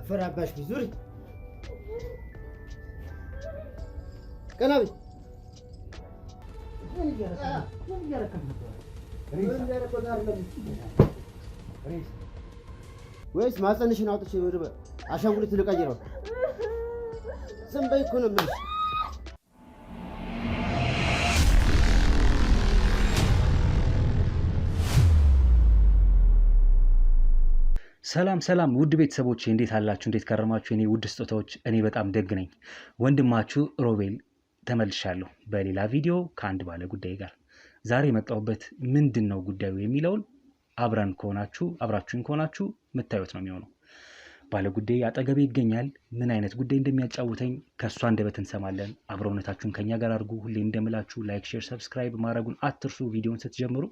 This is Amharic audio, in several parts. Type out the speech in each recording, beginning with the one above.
ፈራባሽ ቢዙሪ ቀናቢ ወይስ ማጸንሽን አውጥቼ ወደ አሻንጉሊት ልቀይረው? ዝም በይ እኮ ነው የምልሽ። ሰላም ውድ ቤተሰቦቼ እንዴት አላችሁ? እንዴት ከረማችሁ? እኔ ውድ ስጦታዎች እኔ በጣም ደግ ነኝ። ወንድማችሁ ሮቤል ተመልሻለሁ በሌላ ቪዲዮ ከአንድ ባለ ጉዳይ ጋር። ዛሬ የመጣሁበት ምንድን ነው ጉዳዩ የሚለውን አብራችሁኝ ከሆናችሁ የምታዩት ነው የሚሆነው። ባለ ጉዳይ አጠገቤ ይገኛል። ምን አይነት ጉዳይ እንደሚያጫውተኝ ከእሷ አንደበት እንሰማለን። አብረውነታችሁን ከኛ ጋር አድርጉ። ሁሌም እንደምላችሁ ላይክ፣ ሼር፣ ሰብስክራይብ ማድረጉን አትርሱ። ቪዲዮን ስትጀምሩ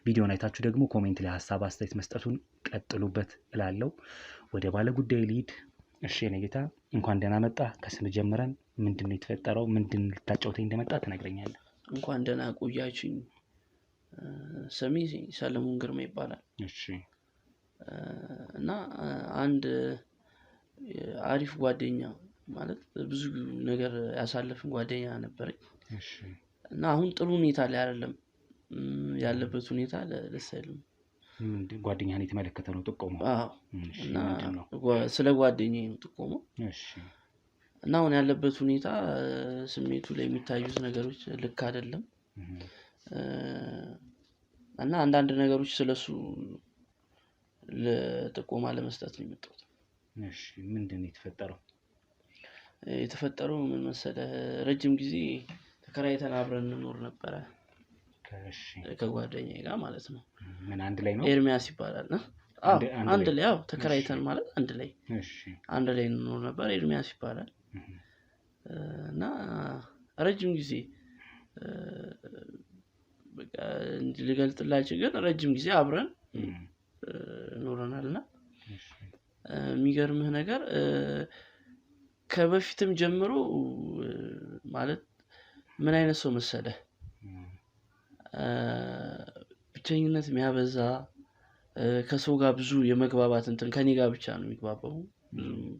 ቪዲዮን አይታችሁ ደግሞ ኮሜንት ላይ ሀሳብ አስተያየት መስጠቱን ቀጥሉበት እላለሁ። ወደ ባለ ጉዳይ ልሂድ። እሺ የኔ ጌታ እንኳን ደህና መጣ። ከስም ጀምረን ምንድን ነው የተፈጠረው? ምንድን ልታጫውተኝ እንደመጣ ትነግረኛለህ? እንኳን ደህና ቆያችሁኝ። ስሜ ሰለሞን ግርማ ይባላል። እሺ። እና አንድ አሪፍ ጓደኛ ማለት ብዙ ነገር ያሳለፍን ጓደኛ ነበረኝ። እሺ። እና አሁን ጥሩ ሁኔታ ላይ አይደለም ያለበት ሁኔታ ደስ አይልም። ጓደኛህን የተመለከተ ነው ጥቆሙ? አዎ። እና ስለ ጓደኛዬ ነው ጥቆሙ። እሺ። እና አሁን ያለበት ሁኔታ ስሜቱ ላይ የሚታዩት ነገሮች ልክ አይደለም። እና አንዳንድ ነገሮች ስለሱ ለጥቆማ ለመስጠት ነው የመጣሁት። እሺ። ምንድን ነው የተፈጠረው? የተፈጠረው ምን መሰለህ? ረጅም ጊዜ ተከራይተን አብረን እንኖር ነበረ። እሺ። ከጓደኛዬ ጋር ማለት ነው። ምን አንድ ላይ ነው? ኤርሚያስ ይባላል። አንድ ላይ ያው ተከራይተን ማለት አንድ ላይ። እሺ። አንድ ላይ እንኖር ነበር። ኤርሚያስ ይባላል። እና ረጅም ጊዜ በቃ ልገልጥላችሁ ግን ረጅም ጊዜ አብረን ኖረናልና የሚገርምህ ነገር ከበፊትም ጀምሮ ማለት ምን አይነት ሰው መሰለህ? ብቸኝነት የሚያበዛ ከሰው ጋር ብዙ የመግባባት እንትን ከኔ ጋር ብቻ ነው የሚግባባው።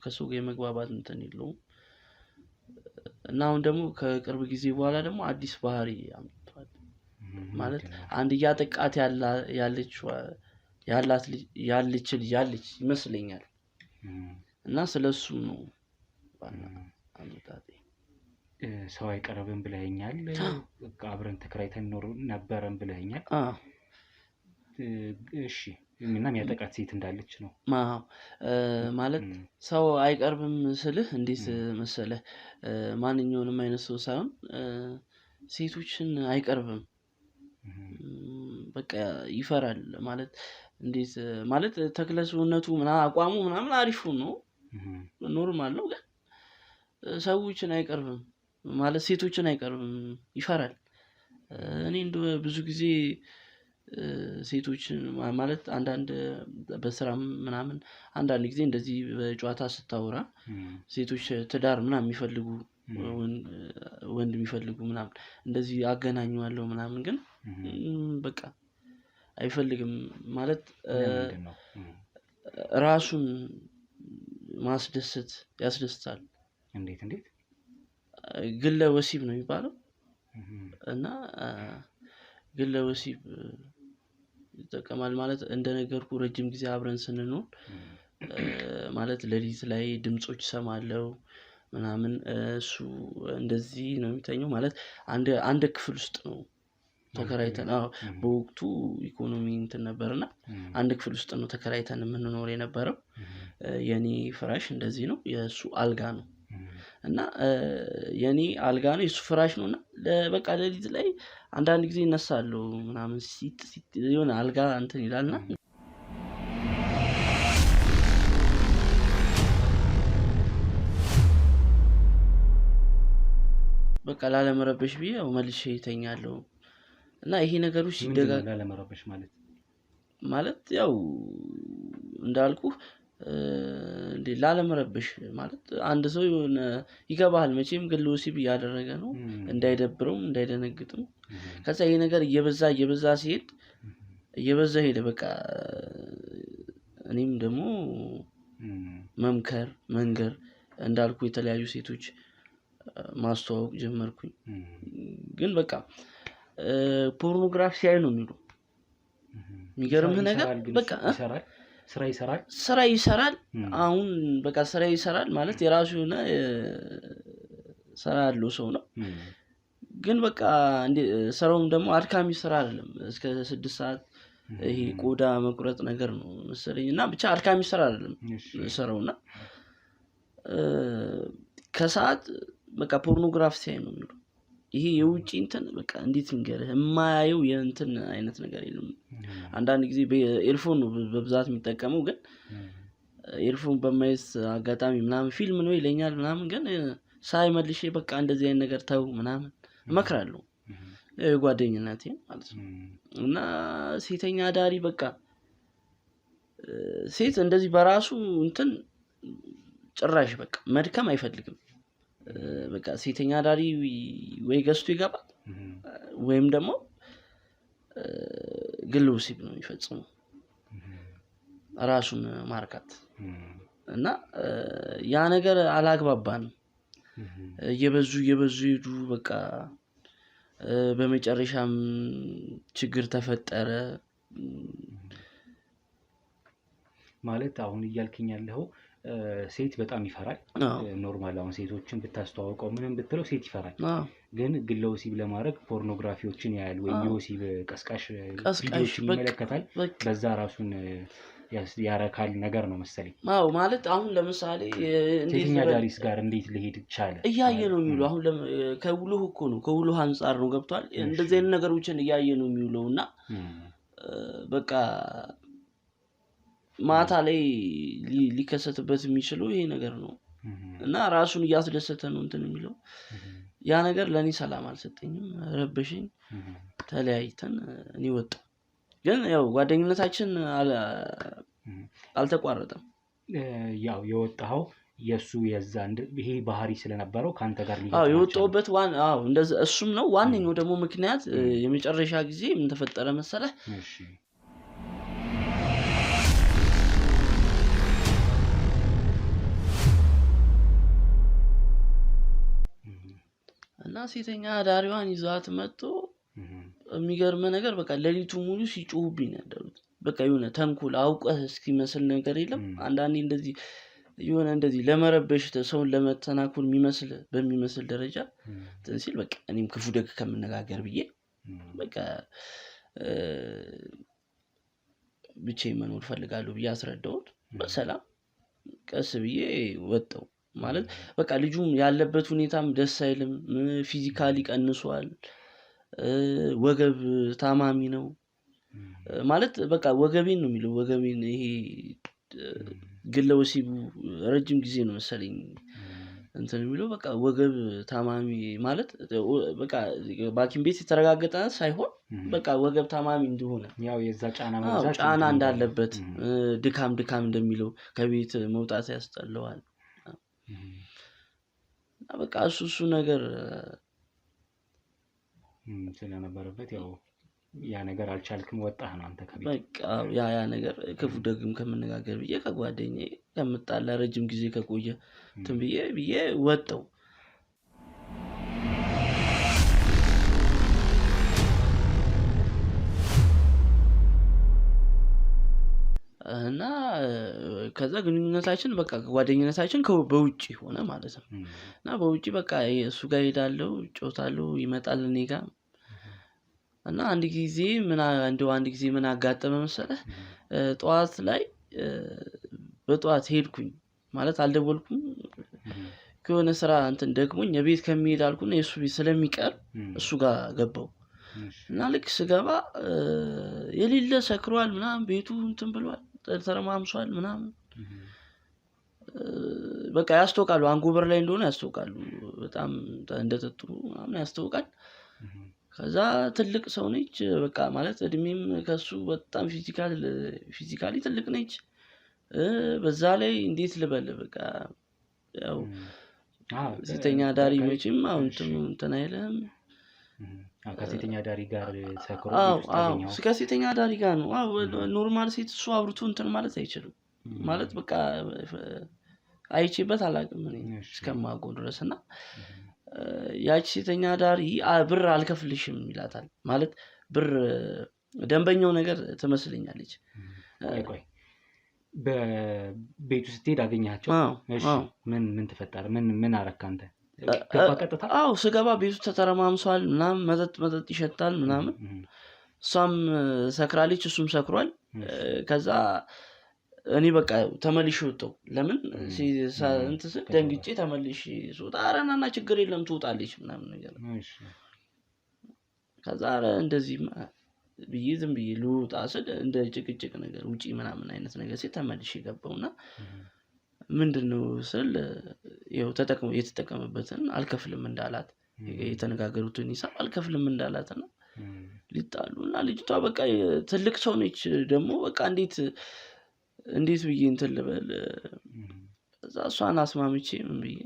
ከሰው ጋር የመግባባት እንትን የለውም። እና አሁን ደግሞ ከቅርብ ጊዜ በኋላ ደግሞ አዲስ ባህሪ አምጥቷል። ማለት አንድ እያጠቃት ያለች ይመስለኛል። እና ስለሱ ነው አመጣጤ። ሰው አይቀርብም ብለኸኛል። አብረን ተከራይተን ኖር ነበረን ብለኸኛል። እሺ። እና የሚያጠቃት ሴት እንዳለች ነው? ማለት ሰው አይቀርብም ስልህ እንዴት መሰለህ? ማንኛውንም አይነት ሰው ሳይሆን ሴቶችን አይቀርብም። በቃ ይፈራል ማለት እንዴት ማለት ተክለሰውነቱ አቋሙ ምናምን አሪፍ ነው፣ ኖርማል ነው። ግን ሰዎችን አይቀርብም ማለት ሴቶችን አይቀርብም፣ ይፈራል። እኔ እንደው ብዙ ጊዜ ሴቶችን ማለት አንዳንድ በስራም ምናምን አንዳንድ ጊዜ እንደዚህ በጨዋታ ስታወራ ሴቶች ትዳር ምናምን የሚፈልጉ ወንድ የሚፈልጉ ምናምን እንደዚህ አገናኙዋለሁ ምናምን፣ ግን በቃ አይፈልግም ማለት ራሱን ማስደሰት ያስደስታል። እንዴት ግለ ወሲብ ነው የሚባለው። እና ግለ ወሲብ ይጠቀማል ማለት እንደነገርኩ ረጅም ጊዜ አብረን ስንኖር ማለት ሌሊት ላይ ድምጾች ሰማለው ምናምን። እሱ እንደዚህ ነው የሚተኘው ማለት አንድ ክፍል ውስጥ ነው ተከራይተን። በወቅቱ ኢኮኖሚ እንትን ነበርና አንድ ክፍል ውስጥ ነው ተከራይተን የምንኖር የነበረው። የኔ ፍራሽ እንደዚህ ነው፣ የሱ አልጋ ነው። እና የኔ አልጋ ነው የሱ ፍራሽ ነውና በቃ ሌሊት ላይ አንዳንድ ጊዜ እነሳለሁ ምናምን ሲት የሆነ አልጋ እንትን ይላልና በቃ ላለመረበሽ ብዬ መልሼ እተኛለሁ። እና ይሄ ነገሮች ሲደጋገሙ ላለመረበሽ ማለት ያው እንዳልኩ እንዴ ላለመረበሽ ማለት አንድ ሰው የሆነ ይገባል መቼም ግለ ወሲብ እያደረገ ነው እንዳይደብረውም እንዳይደነግጥም ከዛ ይሄ ነገር እየበዛ ሲሄድ እየበዛ ሄደ በቃ እኔም ደግሞ መምከር መንገር እንዳልኩ የተለያዩ ሴቶች ማስተዋወቅ ጀመርኩኝ ግን በቃ ፖርኖግራፊ ሲያይ ነው የሚሉ የሚገርምህ ነገር በቃ ስራ ይሰራል አሁን በቃ ስራ ይሰራል ማለት የራሱ የሆነ ስራ ያለው ሰው ነው ግን በቃ ስራውም ደግሞ አድካሚ ስራ አይደለም እስከ 6 ሰዓት ይሄ ቆዳ መቁረጥ ነገር ነው መሰለኝና ብቻ አድካሚ ስራ አይደለም ስራውና ከሰዓት በቃ ፖርኖግራፊ ሲያይ ነው የሚሉ ይሄ የውጪ እንትን በቃ እንዴት እንገርህ የማያየው የእንትን አይነት ነገር የለም አንዳንድ ጊዜ በኤርፎን ነው በብዛት የሚጠቀመው ግን ኤርፎን በማይስ አጋጣሚ ምናምን ፊልም ነው ይለኛል ምናምን ግን ሳይመልሽ በቃ እንደዚህ አይነት ነገር ተው ምናምን እመክራለሁ ጓደኝነቴ ማለት ነው እና ሴተኛ ዳሪ በቃ ሴት እንደዚህ በራሱ እንትን ጭራሽ በቃ መድከም አይፈልግም በቃ ሴተኛ ዳሪ ወይ ገስቱ ይገባል ወይም ደግሞ ግለ ወሲብ ነው የሚፈጽመው ራሱን ማርካት እና ያ ነገር አላግባባንም እየበዙ ይሄዱ በቃ በመጨረሻም ችግር ተፈጠረ ማለት አሁን እያልከኝ ያለው ሴት በጣም ይፈራል ኖርማል አሁን ሴቶችን ብታስተዋውቀው ምንም ብትለው ሴት ይፈራል ግን ግለ ወሲብ ለማድረግ ፖርኖግራፊዎችን ያያል ወይ የወሲብ ቀስቃሽ ቪዲዮዎችን ይመለከታል በዛ ራሱን ያረካል ነገር ነው መሰለኝ አዎ ማለት አሁን ለምሳሌ ሴተኛ ዳሪስ ጋር እንዴት ሊሄድ ይችላል እያየ ነው የሚለው አሁን ከውሉህ እኮ ነው ከውሉህ አንፃር ነው ገብቷል እንደዚህ አይነት ነገሮችን እያየ ነው የሚውለውና በቃ ማታ ላይ ሊከሰትበት የሚችለው ይሄ ነገር ነው እና ራሱን እያስደሰተ ነው እንትን የሚለው ያ ነገር ለኔ ሰላም አልሰጠኝም ረበሽኝ ተለያይተን እኔ ወጣ ግን ያው ጓደኝነታችን አልተቋረጠም ያው የወጣው የሱ የዛ ይሄ ባህሪ ስለነበረው ካንተ ጋር ሊገናኝ የወጣውበት እንደዛ እሱም ነው ዋንኛው ደግሞ ምክንያት የመጨረሻ ጊዜ ምን ተፈጠረ መሰለህ እሺ እና ሴተኛ ዳሪዋን ይዟት መጥቶ የሚገርም ነገር በቃ ለሊቱ ሙሉ ሲጮህብኝ ያደሩት በቃ የሆነ ተንኮል አውቀህ እስኪመስል ነገር የለም አንዳንዴ እንደዚህ የሆነ እንደዚህ ለመረበሽ ሰውን ለመተናኮል በሚመስል ደረጃ ሲል በቃ እኔም ክፉ ደግ ከመነጋገር ብዬ በቃ ብቻዬን መኖር ፈልጋለሁ ብዬ አስረዳሁት በሰላም ቀስ ብዬ ወጣው ማለት በቃ ልጁም ያለበት ሁኔታም ደስ አይልም ፊዚካሊ ቀንሷል ወገብ ታማሚ ነው ማለት በቃ ወገቤን ነው የሚለው ወገቤን ይሄ ግለ ወሲቡ ረጅም ጊዜ ነው መሰለኝ እንትን የሚለው በቃ ወገብ ታማሚ ማለት በቃ ባኪን ቤት የተረጋገጠ ሳይሆን በቃ ወገብ ታማሚ እንደሆነ ያው የዛ ጫና እንዳለበት ድካም እንደሚለው ከቤት መውጣት ያስጠላዋል በቃ እሱ ነገር ስለነበረበት ያው ያ ነገር አልቻልክም ወጣህ ነው አንተ ከቤት በቃ ያ ነገር ክፉ ደግም ከመነጋገር ብዬ ከጓደኛዬ ከምጣላ ረጅም ጊዜ ከቆየ እንትን ብዬ ወጣው እና ከዛ ግንኙነታችን በቃ ጓደኝነታችን በውጪ ሆነ ማለት ነው እና በውጪ በቃ እሱ ጋር ሄዳለሁ ጮታለሁ ይመጣል እኔ ጋር እና አንድ ጊዜ ምን አጋጠመ መሰለህ ጧት ላይ በጧት ሄድኩኝ ማለት አልደወልኩም ከሆነ ስራ እንትን ደግሞኝ የቤት ከመሄድ አልኩና የሱ ቤት ስለሚቀር እሱ ጋር ገባው እና ልክ ስገባ የሌለ ሰክሯል ምናምን ቤቱ እንትን ብሏል ተረማምሷል ምናምን በቃ ያስተውቃሉ አንጎበር ላይ እንደሆነ ያስተውቃሉ በጣም እንደተጡ ምናምን ያስተውቃል ከዛ ትልቅ ሰው ነች በቃ ማለት እድሜም ከሱ በጣም ፊዚካሊ ትልቅ ነች በዛ ላይ እንዴት ልበል በቃ ያው ሴተኛ ዳሪ መቼም አሁን እንትን አይልም። ከሴተኛ ዳሪ ጋር ሰክሮ ከሴተኛ ዳሪ ጋር ነው። ኖርማል ሴት እሱ አብርቶ እንትን ማለት አይችልም ማለት በቃ አይቼበት አላውቅም እኔ እስከማውቀው ድረስ እና ያቺ ሴተኛ ዳሪ ብር አልከፍልሽም ይላታል ማለት ብር ደንበኛው ነገር ትመስለኛለች። ቆይ በቤቱ ስትሄድ አገኛቸው? እሺ ምን ተፈጠረ? ምን አረካ አንተ? ገባ ቀጥታ? ስገባ ቤቱ ተተረማምሷል ምናምን መጠጥ ይሸታል ምናምን። እሷም ሰክራለች እሱም ሰክሯል። ከዛ እኔ በቃ ተመልሼ ወጣሁ። ለምን እንትን ስል ደንግጬ ተመልሼ ስወጣ ኧረ ና ችግር የለም ትወጣለች ምናምን ነገር። ከዛ እንደዚህ ብዬ ዝም ብዬ ልውጣ ስል እንደ ጭቅጭቅ ነገር ውጪ ምናምን አይነት ነገር ሲል ተመልሼ ገባሁና ምንድነው ስል ያው የተጠቀመበትን አልከፍልም እንዳላት የተነጋገሩትን ሂሳብ አልከፍልም እንዳላትና ሊጣሉና ልጅቷ በቃ ትልቅ ሰው ነች ደግሞ በቃ እንዴት ብዬ እንትን ልበል እዛ እሷን አስማምቼ ምን ብዬ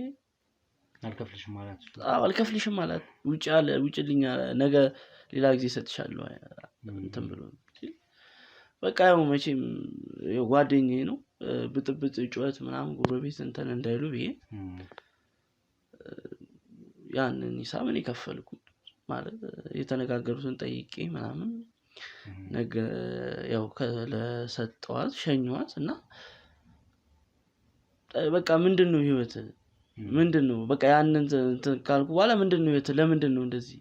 አልከፍልሽም ማለት ውጭልኛ ነገ ሌላ ጊዜ ሰጥሻለሁ እንትን ብሎ በቃ ያው መቼም ጓደኛዬ ነው ብጥብጥ ጩኸት ምናምን ጎረቤት እንትን እንዳይሉ ብዬ ያንን ሂሳብ እኔ ከፈልኩ ማለት የተነጋገሩትን ጠይቄ ምናምን ነገ ያው ለሰጠዋት ሸኘዋት እና በቃ ምንድነው ህይወት ምንድነው በቃ ያንን ካልኩ በኋላ ምንድነው ህይወት ለምንድነው እንደዚህ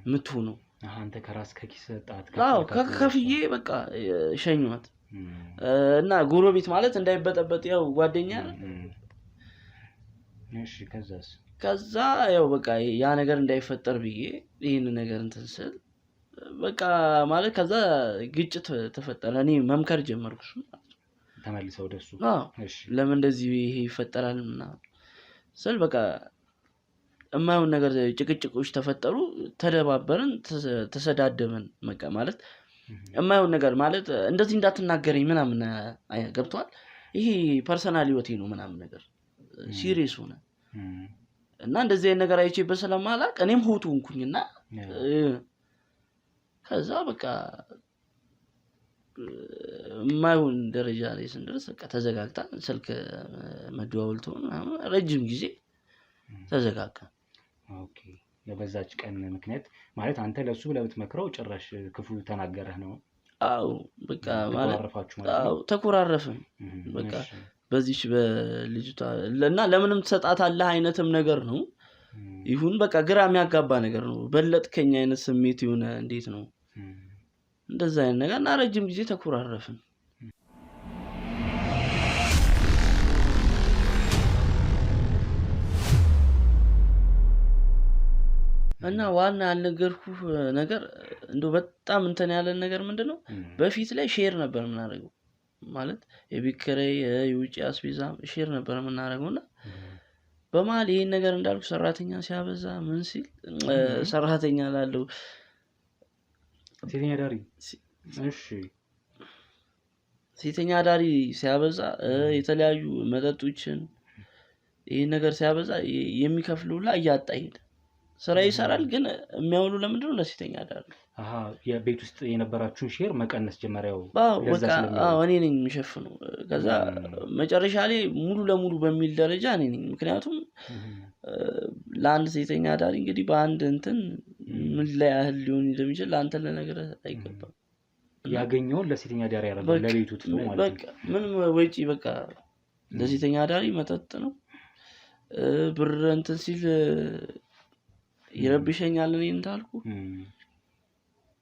ምትሆነው አንተ ከራስ ከኪስ ሰጣት? ከፍዬ በቃ ሸኘዋት እና ጎረቤት ማለት እንዳይበጠበጥ ያው ጓደኛ እሺ ከዛ ያው በቃ ያ ነገር እንዳይፈጠር ብዬ ይሄን ነገር እንትን ስል በቃ ማለት ከዛ ግጭት ተፈጠረ። እኔ መምከር ጀመርኩ ተመልሰው ደሱ እሺ ለምን እንደዚህ ይሄ ይፈጠራል ምናምን ስል በቃ የማይሆን ነገር ጭቅጭቆች ተፈጠሩ። ተደባበርን ተሰዳደብን በቃ ማለት የማይሆን ነገር ማለት እንደዚህ እንዳትናገረኝ ምናምን ገብቷል። ይሄ ፐርሰናል ህይወቴ ነው ምናምን ነገር ሲሪየስ ሆነ እና እንደዚህ አይነት ነገር አይቼበት ስለማላውቅ እኔም ሆቱ ሆንኩኝና ከዛ በቃ የማይሆን ደረጃ ላይ ስንደርስ በቃ ተዘጋግታ ስልክ መደዋወል ተሆነ ረጅም ጊዜ ተዘጋጋ። ኦኬ ለበዛች ቀን ምክንያት ማለት አንተ ለሱ ብለህ ብትመክረው ጭራሽ ክፉ ተናገረህ ነው? በቃ ማለት ተኮራረፍን በቃ በዚህች በልጅቷ እና ለምንም ተሰጣታለህ አይነትም ነገር ነው ይሁን በቃ ግራ የሚያጋባ ነገር ነው። በለጥከኝ አይነት ስሜት ይሁን እንዴት ነው እንደዛ አይነት ነገር እና ረጅም ጊዜ ተኮራረፍን። እና ዋና ያልነገርኩህ ነገር እንደው በጣም እንትን ያለን ነገር ምንድነው በፊት ላይ ሼር ነበር የምናደርገው ማለት የቤት ኪራይ የውጭ አስቤዛ ሼር ነበር የምናደርገውና በመሀል ይሄን ነገር እንዳልኩ ሰራተኛ ሲያበዛ ምን ሲል ሰራተኛ ላለው ሴተኛ ዳሪ ሴተኛ ዳሪ ሲያበዛ የተለያዩ መጠጦችን ይሄን ነገር ሲያበዛ የሚከፍሉላ እያጣ ሄደ። ስራ ይሰራል ግን የሚያውሉ ለምንድን ነው ለሴተኛ ዳሪ? የቤት ውስጥ የነበራችሁን ሼር መቀነስ ጀመሪያው በቃ እኔ ነኝ የሚሸፍነው። ከዛ መጨረሻ ላይ ሙሉ ለሙሉ በሚል ደረጃ እኔ ነኝ። ምክንያቱም ለአንድ ሴተኛ ዳሪ እንግዲህ በአንድ እንትን ምን ላይ ያህል ሊሆን እንደሚችል ለአንተ ለነገርህ አይገባም። ያገኘውን ለሴተኛ ዳሪ ያደርጋል ለቤቱ ትቶ ማለት በቃ ምንም ወጪ በቃ ለሴተኛ ዳሪ መጠጥ ነው ብር እንትን ሲል ይረብሸኛል እኔ እንዳልኩ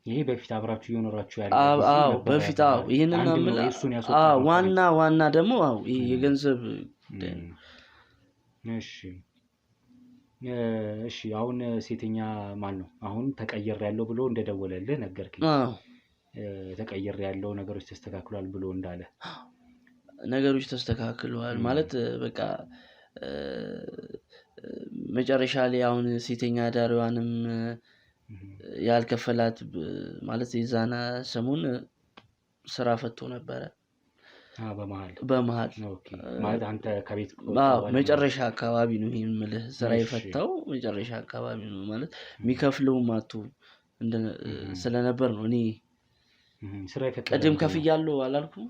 ይሄ በፊት አብራችሁ እየኖራችሁ ያለ በፊት ይሄንን ዋና ደግሞ ይሄ የገንዘብ እሺ አሁን ሴተኛ ማን ነው አሁን ተቀየር ያለው ብሎ እንደደወለልህ ነገርክኝ። ተቀየር ያለው ነገሮች ተስተካክሏል ብሎ እንዳለ ነገሮች ተስተካክሏል ማለት በቃ መጨረሻ ላይ አሁን ሴተኛ ዳሪዋንም ያልከፈላት ማለት የዛና ሰሞን ስራ ፈቶ ነበረ በመሃል ኦኬ ማለት አንተ ከቤት መጨረሻ አካባቢ ነው ይሄን ምልህ ስራ የፈታው መጨረሻ አካባቢ ነው ማለት የሚከፍለው ማቱ ስለነበር ነው እኔ ስራ የፈታው ቀደም ከፍያለሁ አላልኩም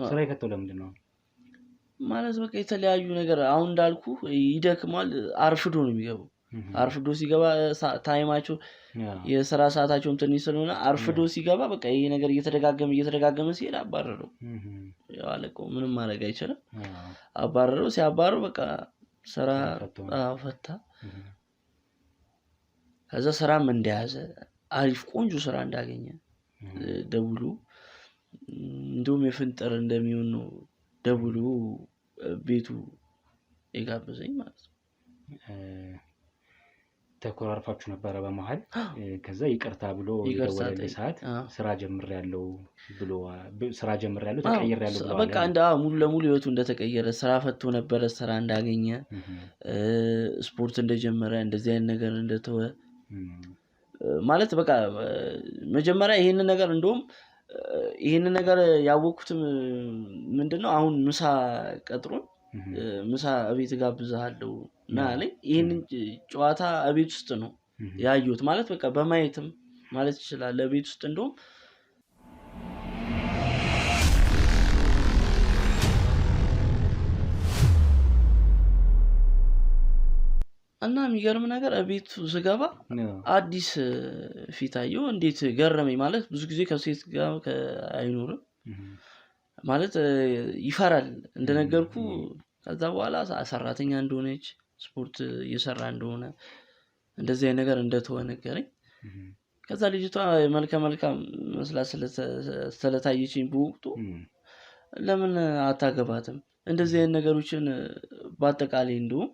ስራ የፈታው ለምንድን ነው ማለት በቃ የተለያዩ ነገር አሁን እንዳልኩ ይደክማል አርፍዶ ነው የሚገባው አርፍዶ ሲገባ ታይማቸው የሥራ ሰዓታቸውም ትንሽ ስለሆነ አርፍዶ ሲገባ በቃ ይሄ ነገር እየተደጋገመ ሲሄድ አባረረው ያው አለቀው ምንም ማድረግ አይችልም አባረረው ሲያባረው በቃ ስራ ፈታ ከዛ ስራም እንደያዘ አሪፍ ቆንጆ ስራ እንዳገኘ ደውሉ እንደውም የፍንጠር እንደሚሆን ነው ደውሉ ቤቱ የጋበዘኝ ማለት ነው ተኮራርፋችሁ ነበር በመሃል ከዛ ይቅርታ ብሎ የደወለልኝ ሰዓት ስራ ጀምሬያለሁ ተቀይሬያለሁ ብሎ በቃ ሙሉ ለሙሉ ህይወቱ እንደተቀየረ ስራ ፈቶ ነበር ስራ እንዳገኘ ስፖርት እንደጀመረ እንደዚህ አይነት ነገር እንደተወ ማለት በቃ መጀመሪያ ይሄንን ነገር እንደውም ይሄንን ነገር ያወኩት ምንድነው አሁን ምሳ ቀጥሮን ምሳ እቤት ጋብዛለሁ እና አለኝ ይሄንን ጨዋታ እቤት ውስጥ ነው ያዩት ማለት በቃ በማየትም ማለት ይችላል እቤት ውስጥ እንደውም እና የሚገርም ነገር እቤቱ ስገባ አዲስ ፊታየው እንዴት ገረመኝ ማለት ብዙ ጊዜ ከሴት ጋር አይኖርም ማለት ይፈራል እንደነገርኩ ከዛ በኋላ ሰራተኛ እንደሆነች ስፖርት እየሰራ እንደሆነ እንደዚህ አይነት ነገር እንደተወ ነገረኝ ከዛ ልጅቷ መልካም መስላ ስለታየችኝ በወቅቱ ለምን አታገባትም እንደዚህ አይነት ነገሮችን በአጠቃላይ እንደውም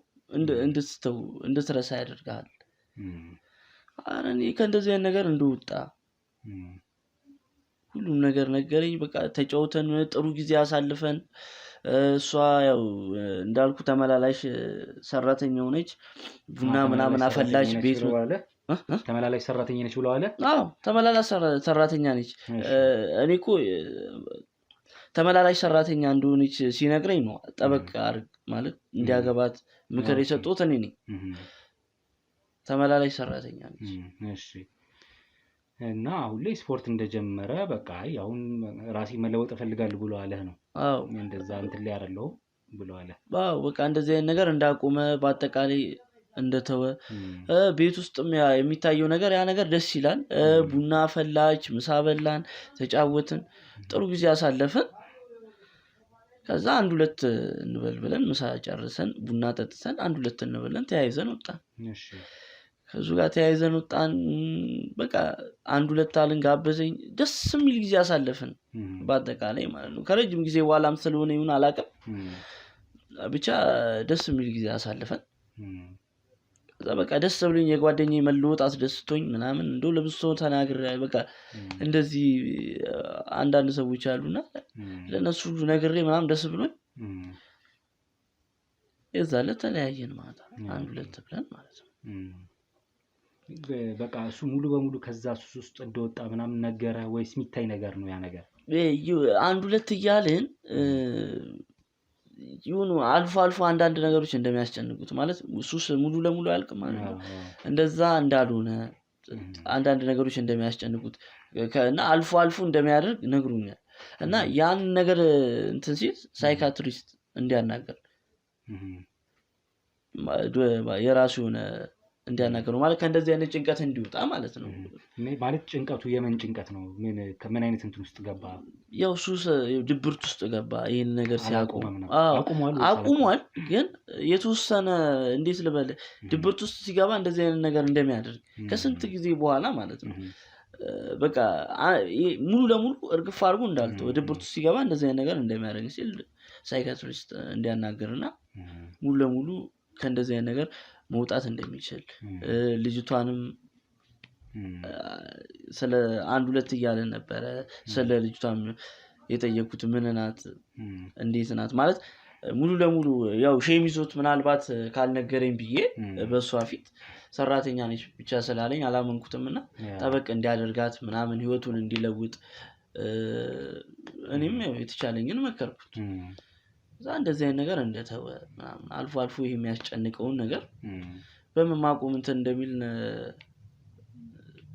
እንድትረሳ ያደርጋል አረኔ ከእንደዚህ አይነት ነገር እንደወጣ ሁሉም ነገር ነገረኝ በቃ ተጫውተን ጥሩ ጊዜ አሳልፈን እሷ ያው እንዳልኩ ተመላላሽ ሰራተኛው ነች ቡና ምናምን አፈላች ቤት ነው ተመላላሽ ሰራተኛ ነች ብለው አለ ተመላላሽ ሰራተኛ ነች እኔኮ ተመላላሽ ሰራተኛ እንደሆነች ሲነግረኝ ነው ጠበቅ አርግ ማለት እንዲያገባት ምክር የሰጠሁት እኔ ነኝ ተመላላሽ ሰራተኛ ነች እሺ እና አሁን ላይ ስፖርት እንደጀመረ በቃ አሁን ራሴ መለወጥ እፈልጋለሁ ብሎ አለ ነው እንደዛ እንትን ላይ አይደለም ብሎ አለ በቃ እንደዚህ አይነት ነገር እንዳቆመ በአጠቃላይ እንደተወ ቤት ውስጥም የሚታየው ነገር ያ ነገር ደስ ይላል ቡና ፈላች ምሳ በላን ተጫወትን ጥሩ ጊዜ አሳለፈን ከዛ 1-2 እንበል ብለን ምሳ ጨርሰን ቡና ጠጥተን 1-2 እንበለን ተያይዘን ወጣን እሺ ከሱ ጋር ተያይዘን ወጣን በቃ 1-2 አልን ጋበዘኝ ደስ የሚል ጊዜ አሳለፈን በአጠቃላይ ማለት ነው ከረጅም ጊዜ በኋላም ስለሆነ ይሁን አላውቅም ብቻ ደስ የሚል ጊዜ አሳልፈን ከዛ በቃ ደስ ብሎኝ የጓደኛዬ መለወጥ አስደስቶኝ ምናምን እንደው ለብሶ ተናግሬ በቃ እንደዚህ አንዳንድ ሰዎች አሉና ለነሱ ሁሉ ነግሬ ምናምን ደስ ብሎኝ የዛለ ተለያየን ማለት 1-2 ብለን ማለት ነው በቃ እሱ ሙሉ በሙሉ ከዛ ሱስ ውስጥ እንደወጣ ምናምን ነገረ ወይስ የሚታይ ነገር ነው ያ ነገር 1-2 እያልን ይሁን አልፎ አንዳንድ ነገሮች እንደሚያስጨንቁት ማለት ሱስ ሙሉ ለሙሉ ያልቅ ማለት ነው እንደዛ እንዳልሆነ አንዳንድ ነገሮች እንደሚያስጨንቁት እና አልፎ እንደሚያደርግ ነግሩኛል እና ያን ነገር እንትን ሲል ሳይካትሪስት እንዲያናገር የራሱ ሆነ እንዲያናገሩ ማለት ከእንደዚህ አይነት ጭንቀት እንዲወጣ ማለት ነው ማለት ጭንቀቱ የምን ጭንቀት ነው ምን አይነት እንትን ውስጥ ገባ ያው ሱስ ድብርት ውስጥ ገባ ይሄን ነገር ሲያቆም አቁሟል ግን የተወሰነ እንዴት ልበል ድብርት ውስጥ ሲገባ እንደዚህ አይነት ነገር እንደሚያደርግ ከስንት ጊዜ በኋላ ማለት ነው በቃ ሙሉ ለሙሉ እርግፍ አድርጎ እንዳልተው ድብርት ውስጥ ሲገባ እንደዚህ አይነት ነገር እንደሚያደርግ ሲል ሳይካትሪስት እንዲያናገርና ሙሉ ለሙሉ ከእንደዚህ አይነት ነገር መውጣት እንደሚችል ልጅቷንም ስለ 1-2 እያለን ነበር ስለ ልጅቷም የጠየቁት ምን ናት እንዴት ናት ማለት ሙሉ ለሙሉ ያው ሼም ይዞት ምናልባት ካልነገረኝ ብዬ በሷ ፊት ሰራተኛ ነች ብቻ ስላለኝ አላመንኩትምና ጠበቅ እንዲያደርጋት ምናምን ህይወቱን እንዲለውጥ እኔም የተቻለኝን መከርኩት። እዛ እንደዚህ አይነት ነገር እንደተወ ምናምን አልፎ አልፎ ይሄ የሚያስጨንቀውን ነገር በምን ማቆም እንትን እንደሚል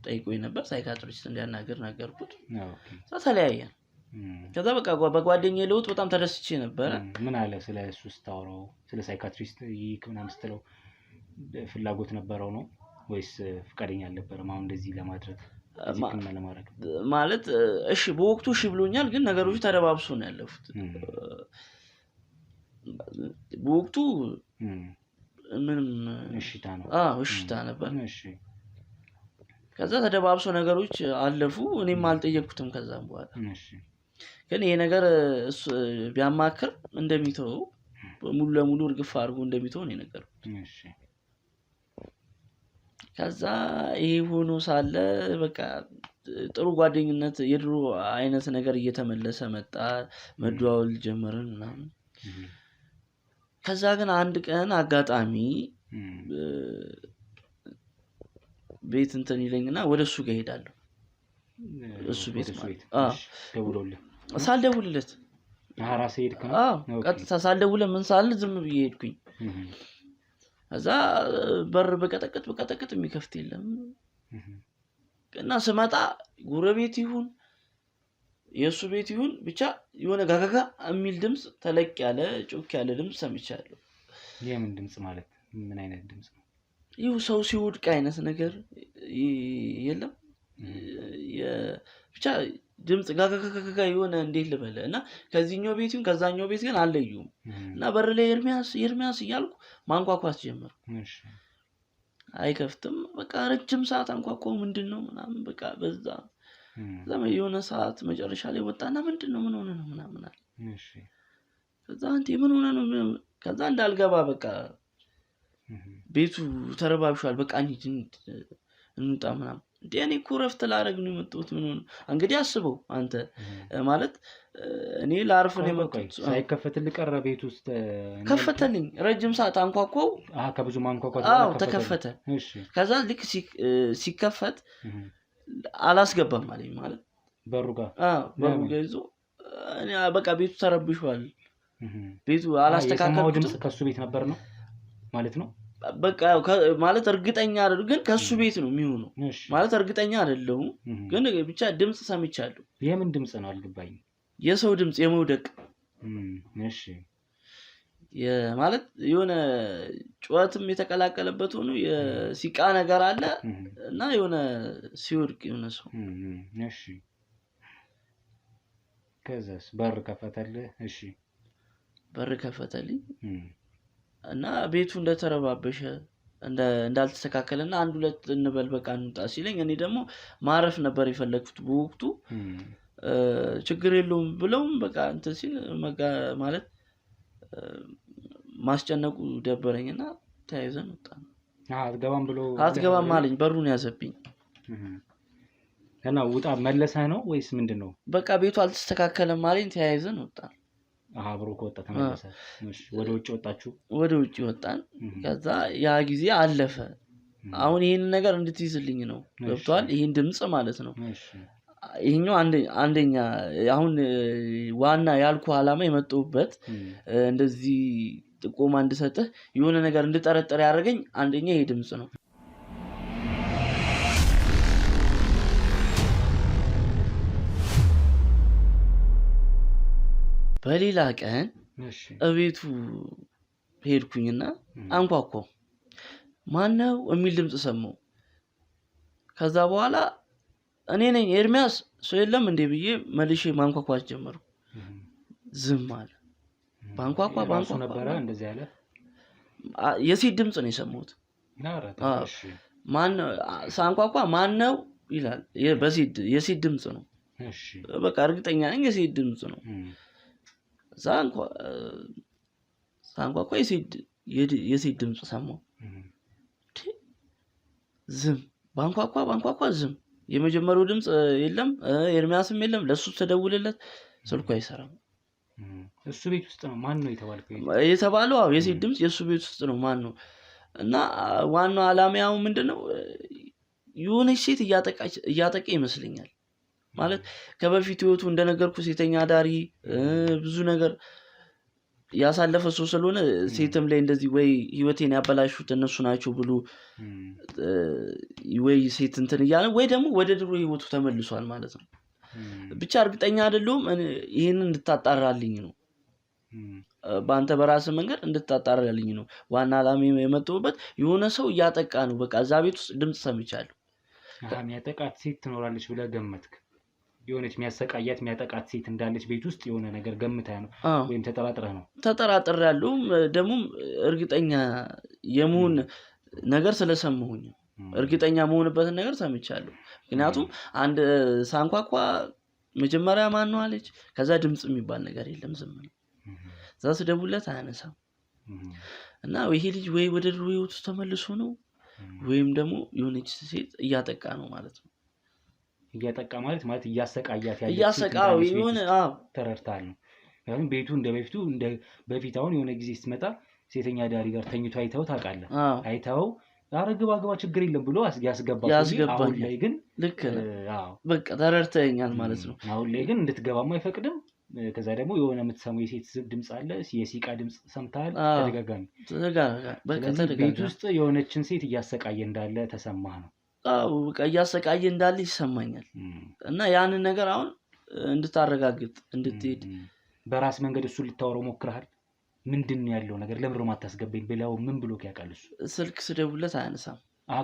ጠይቆኝ ነበር። ሳይካትሪስት እንዲያናገር ነገርኩት። ተለያየን። ከዛ በቃ በጓደኛዬ ለውጥ በጣም ተደስቼ ነበር። ምን አለ ስለ እሱ ስታወራው? ስለ ሳይካትሪስት ምናምን ስትለው ፍላጎት ነበረው ነው ወይስ ፍቃደኛ አልነበረም? አሁን እንደዚህ ለማድረግ ማለት እሺ በወቅቱ እሺ ብሎኛል፣ ግን ነገሮች ተደባብሶ ነው ያለፉት። በወቅቱ ምንም እሺታ ነው። እሺታ ነበር። ከዛ ተደባብሶ ነገሮች አለፉ። እኔም አልጠየቅኩትም ከዛም በኋላ። ግን ይሄ ነገር ቢያማክር እንደሚተው ሙሉ ለሙሉ እርግፍ አድርጎ እንደሚተው ነው የነገርኩት። ከዛ ይሄ ሆኖ ሳለ በቃ ጥሩ ጓደኝነት የድሮ አይነት ነገር እየተመለሰ መጣ። መደዋወል ጀመርን ምናምን። ከዛ ግን አንድ ቀን አጋጣሚ ቤት እንትን ይለኝና ወደሱ ጋር ሄዳለሁ። እሱ ቤት ማለት ደውሎልህ? ሳልደውልለት ራሴ ሄድክ? ቀጥታ ሳልደውልለት ምን ሳል ዝም ብዬ ሄድኩኝ። ከዛ በር በቀጠቅጥ የሚከፍት የለም። እና ስመጣ ጎረቤት ይሁን የሱ ቤት ይሁን ብቻ የሆነ ጋጋጋ የሚል ድምጽ፣ ተለቅ ያለ ጮክ ያለ ድምጽ ሰምቻለሁ። የምን ድምጽ ማለት? ምን አይነት ድምጽ ነው? ይሁ ሰው ሲወድቅ አይነት ነገር የለም። ብቻ ድምጽ ጋጋጋ የሆነ እንዴት ልበለ እና ከዚህኛው ቤት ይሁን ከዛኛው ቤት ግን አለዩም። እና በር ላይ ኤርሚያስ እያልኩ ማንኳኳት ጀመርኩ። አይከፍትም። በቃ ረጅም ሰዓት አንኳኳው። ምንድነው ምናምን በቃ በዛ የሆነ ሰዓት መጨረሻ ላይ ወጣና ምንድነው ምን ሆነ ነው ምናምን አለ። ከዛ አንተ ምን ሆነ ነው? ከዛ እንዳልገባ በቃ ቤቱ ተረባብሿል። በቃ እንውጣ ምናምን። እኔ እኮ ረፍት ላደርግ ነው የመጣሁት። ምን ሆነ እንግዲህ አስበው አንተ ማለት እኔ ላርፍ ነው የመጣሁት። ሳይከፈትልህ ቀረ? ቤት ውስጥ ከፈተልኝ። ረጅም ሰዓት አንኳኳው። ከብዙ ማንኳኳት ተከፈተ። ከዛ ልክ ሲከፈት አላስገባም አለኝ። ማለት በሩ ጋር ይዞ እኔ በቃ ቤቱ ተረብሿል። ቤቱ አላስተካከልኩትም። ድምጽ ከሱ ቤት ነበር ነው ማለት ነው። በቃ ማለት እርግጠኛ አይደለም፣ ግን ከሱ ቤት ነው የሚሆነው። ማለት እርግጠኛ አይደለሁም፣ ግን ብቻ ድምጽ ሰምቻለሁ። የምን ድምጽ ነው አልገባኝም። የሰው ድምጽ የመውደቅ። እሺ ማለት የሆነ ጩኸትም የተቀላቀለበት ሆኖ የሲቃ ነገር አለ እና የሆነ ሲወድቅ የሆነ ሰው። እሺ ከዛስ በር ከፈተልህ? እሺ በር ከፈተልኝ እና ቤቱ እንደተረባበሸ እንዳልተስተካከለና አንድ ሁለት እንበል በቃ እንውጣ ሲለኝ እኔ ደግሞ ማረፍ ነበር የፈለኩት በወቅቱ። ችግር የለውም ብለውም በቃ እንትን ሲል ማለት ማስጨነቁ ደበረኝና ተያይዘን ወጣን። አትገባም ብሎ አትገባም አለኝ። በሩን ያዘብኝ እና ውጣ መለሰህ ነው ወይስ ምንድነው? በቃ ቤቱ አልተስተካከለም አለኝ። ተያይዘን ወጣን። አብሮ ከወጣ ተመለሰ። ወደ ውጭ ወጣችሁ? ወደ ውጭ ወጣን። ከዛ ያ ጊዜ አለፈ። አሁን ይሄን ነገር እንድትይዝልኝ ነው። ገብቷል? ይሄን ድምጽ ማለት ነው። ይሄኛው አንደኛ አሁን ዋና ያልኩ ዓላማ የመጣሁበት እንደዚህ ጥቆማ እንድሰጥህ የሆነ ነገር እንድጠረጠር ያደረገኝ አንደኛ ይሄ ድምጽ ነው። በሌላ ቀን እቤቱ ሄድኩኝና አንኳኳው። ማነው የሚል ድምጽ ሰማሁ። ከዛ በኋላ እኔ ነኝ ኤርሚያስ ሰው የለም እንዴ ብዬ መልሼ ማንኳኳት ጀመርኩ። ዝም አለ። ባንኳኳ ነበር እንደዚህ ያለ የሴት ድምጽ ነው የሰማሁት። ማነው ሳንኳኳ ማነው ይላል። የሴት ድምጽ ነው። በቃ እርግጠኛ ነኝ የሴት ድምጽ ነው። ሳንኳኳ የሴት ድምጽ ሰማሁ። ዝም ባንኳኳ ዝም። የመጀመሪያው ድምጽ የለም፣ ኤርሚያስም የለም። ለሱ ተደውልለት ስልኩ አይሰራም። እሱ ቤት ውስጥ ነው። ማን ነው የተባለው? የሴት ድምጽ የሱ ቤት ውስጥ ነው። ማን ነው? እና ዋናው ዓላማው ምንድነው? የሆነች ሴት እያጠቃ ይመስለኛል። ማለት ከበፊት ህይወቱ እንደነገርኩ ሴተኛ አዳሪ ብዙ ነገር ያሳለፈ ሰው ስለሆነ ሴትም ላይ እንደዚህ ወይ ህይወቴን ያበላሹት እነሱ ናቸው ብሎ ወይ ሴት እንትን እያለ ወይ ደግሞ ወደ ድሮ ህይወቱ ተመልሷል ማለት ነው። ብቻ እርግጠኛ አይደለሁም። ይሄንን እንድታጣራልኝ ነው በአንተ በራስህ መንገድ እንድታጣራልኝ ነው ዋና ዓላማዬ የመጣሁበት። የሆነ ሰው እያጠቃ ነው በቃ እዛ ቤት ውስጥ ድምጽ ሰምቻለሁ። የሚያጠቃት ሴት ትኖራለች ብለህ ገመትክ? የሆነች የሚያሰቃያት የሚያጠቃት ሴት እንዳለች ቤት ውስጥ የሆነ ነገር ገምተህ ነው ወይም ተጠራጥረህ ነው? ተጠራጥሬያለሁ። ደግሞ እርግጠኛ የመሆን ነገር ስለሰማሁኝ እርግጠኛ መሆንበትን ነገር ሰምቻለሁ። ምክንያቱም አንድ ሳንኳኳ መጀመሪያ ማን ነው አለች። ከዛ ድምጽ የሚባል ነገር የለም ዝም ነው። እዛ ስደውልለት አያነሳም። እና ይሄ ልጅ ወይ ወደ ድሮ ህይወቱ ተመልሶ ነው ወይም ደግሞ የሆነች ሴት እያጠቃ ነው ማለት ነው። እያጠቃ ማለት እያሰቃያት እያሰቃው የሆነ ተረድተሃል ነው። ምክንያቱም ቤቱ እንደ በፊቱ እንደ በፊት አሁን የሆነ ጊዜ ስትመጣ ሴተኛ ዳሪ ጋር ተኝቶ አይተው ታውቃለህ? አይተው ኧረ ግባ ችግር የለም ብሎ ያስገባል። አሁን ላይ ግን ልክ ነህ። በቃ ተረድተኸኛል ማለት ነው። አሁን ላይ ግን እንድትገባም አይፈቅድም። ከዛ ደግሞ የሆነ የምትሰማው የሴት ድምጽ አለ። የሲቃ ድምጽ ሰምተሃል? ተደጋጋሚ ቤት ውስጥ የሆነችን ሴት እያሰቃየ እንዳለ ተሰማህ ነው? በቃ እያሰቃየ እንዳለ ይሰማኛል። እና ያንን ነገር አሁን እንድታረጋግጥ እንድትሄድ በራስ መንገድ እሱ ልታወራው ሞክረሃል? ምንድን ነው ያለው ነገር ለምን ነው ማታስገበኝ ብለው ምን ብሎ ያውቃል? እሱ ስልክ ስደውልለት አያነሳም።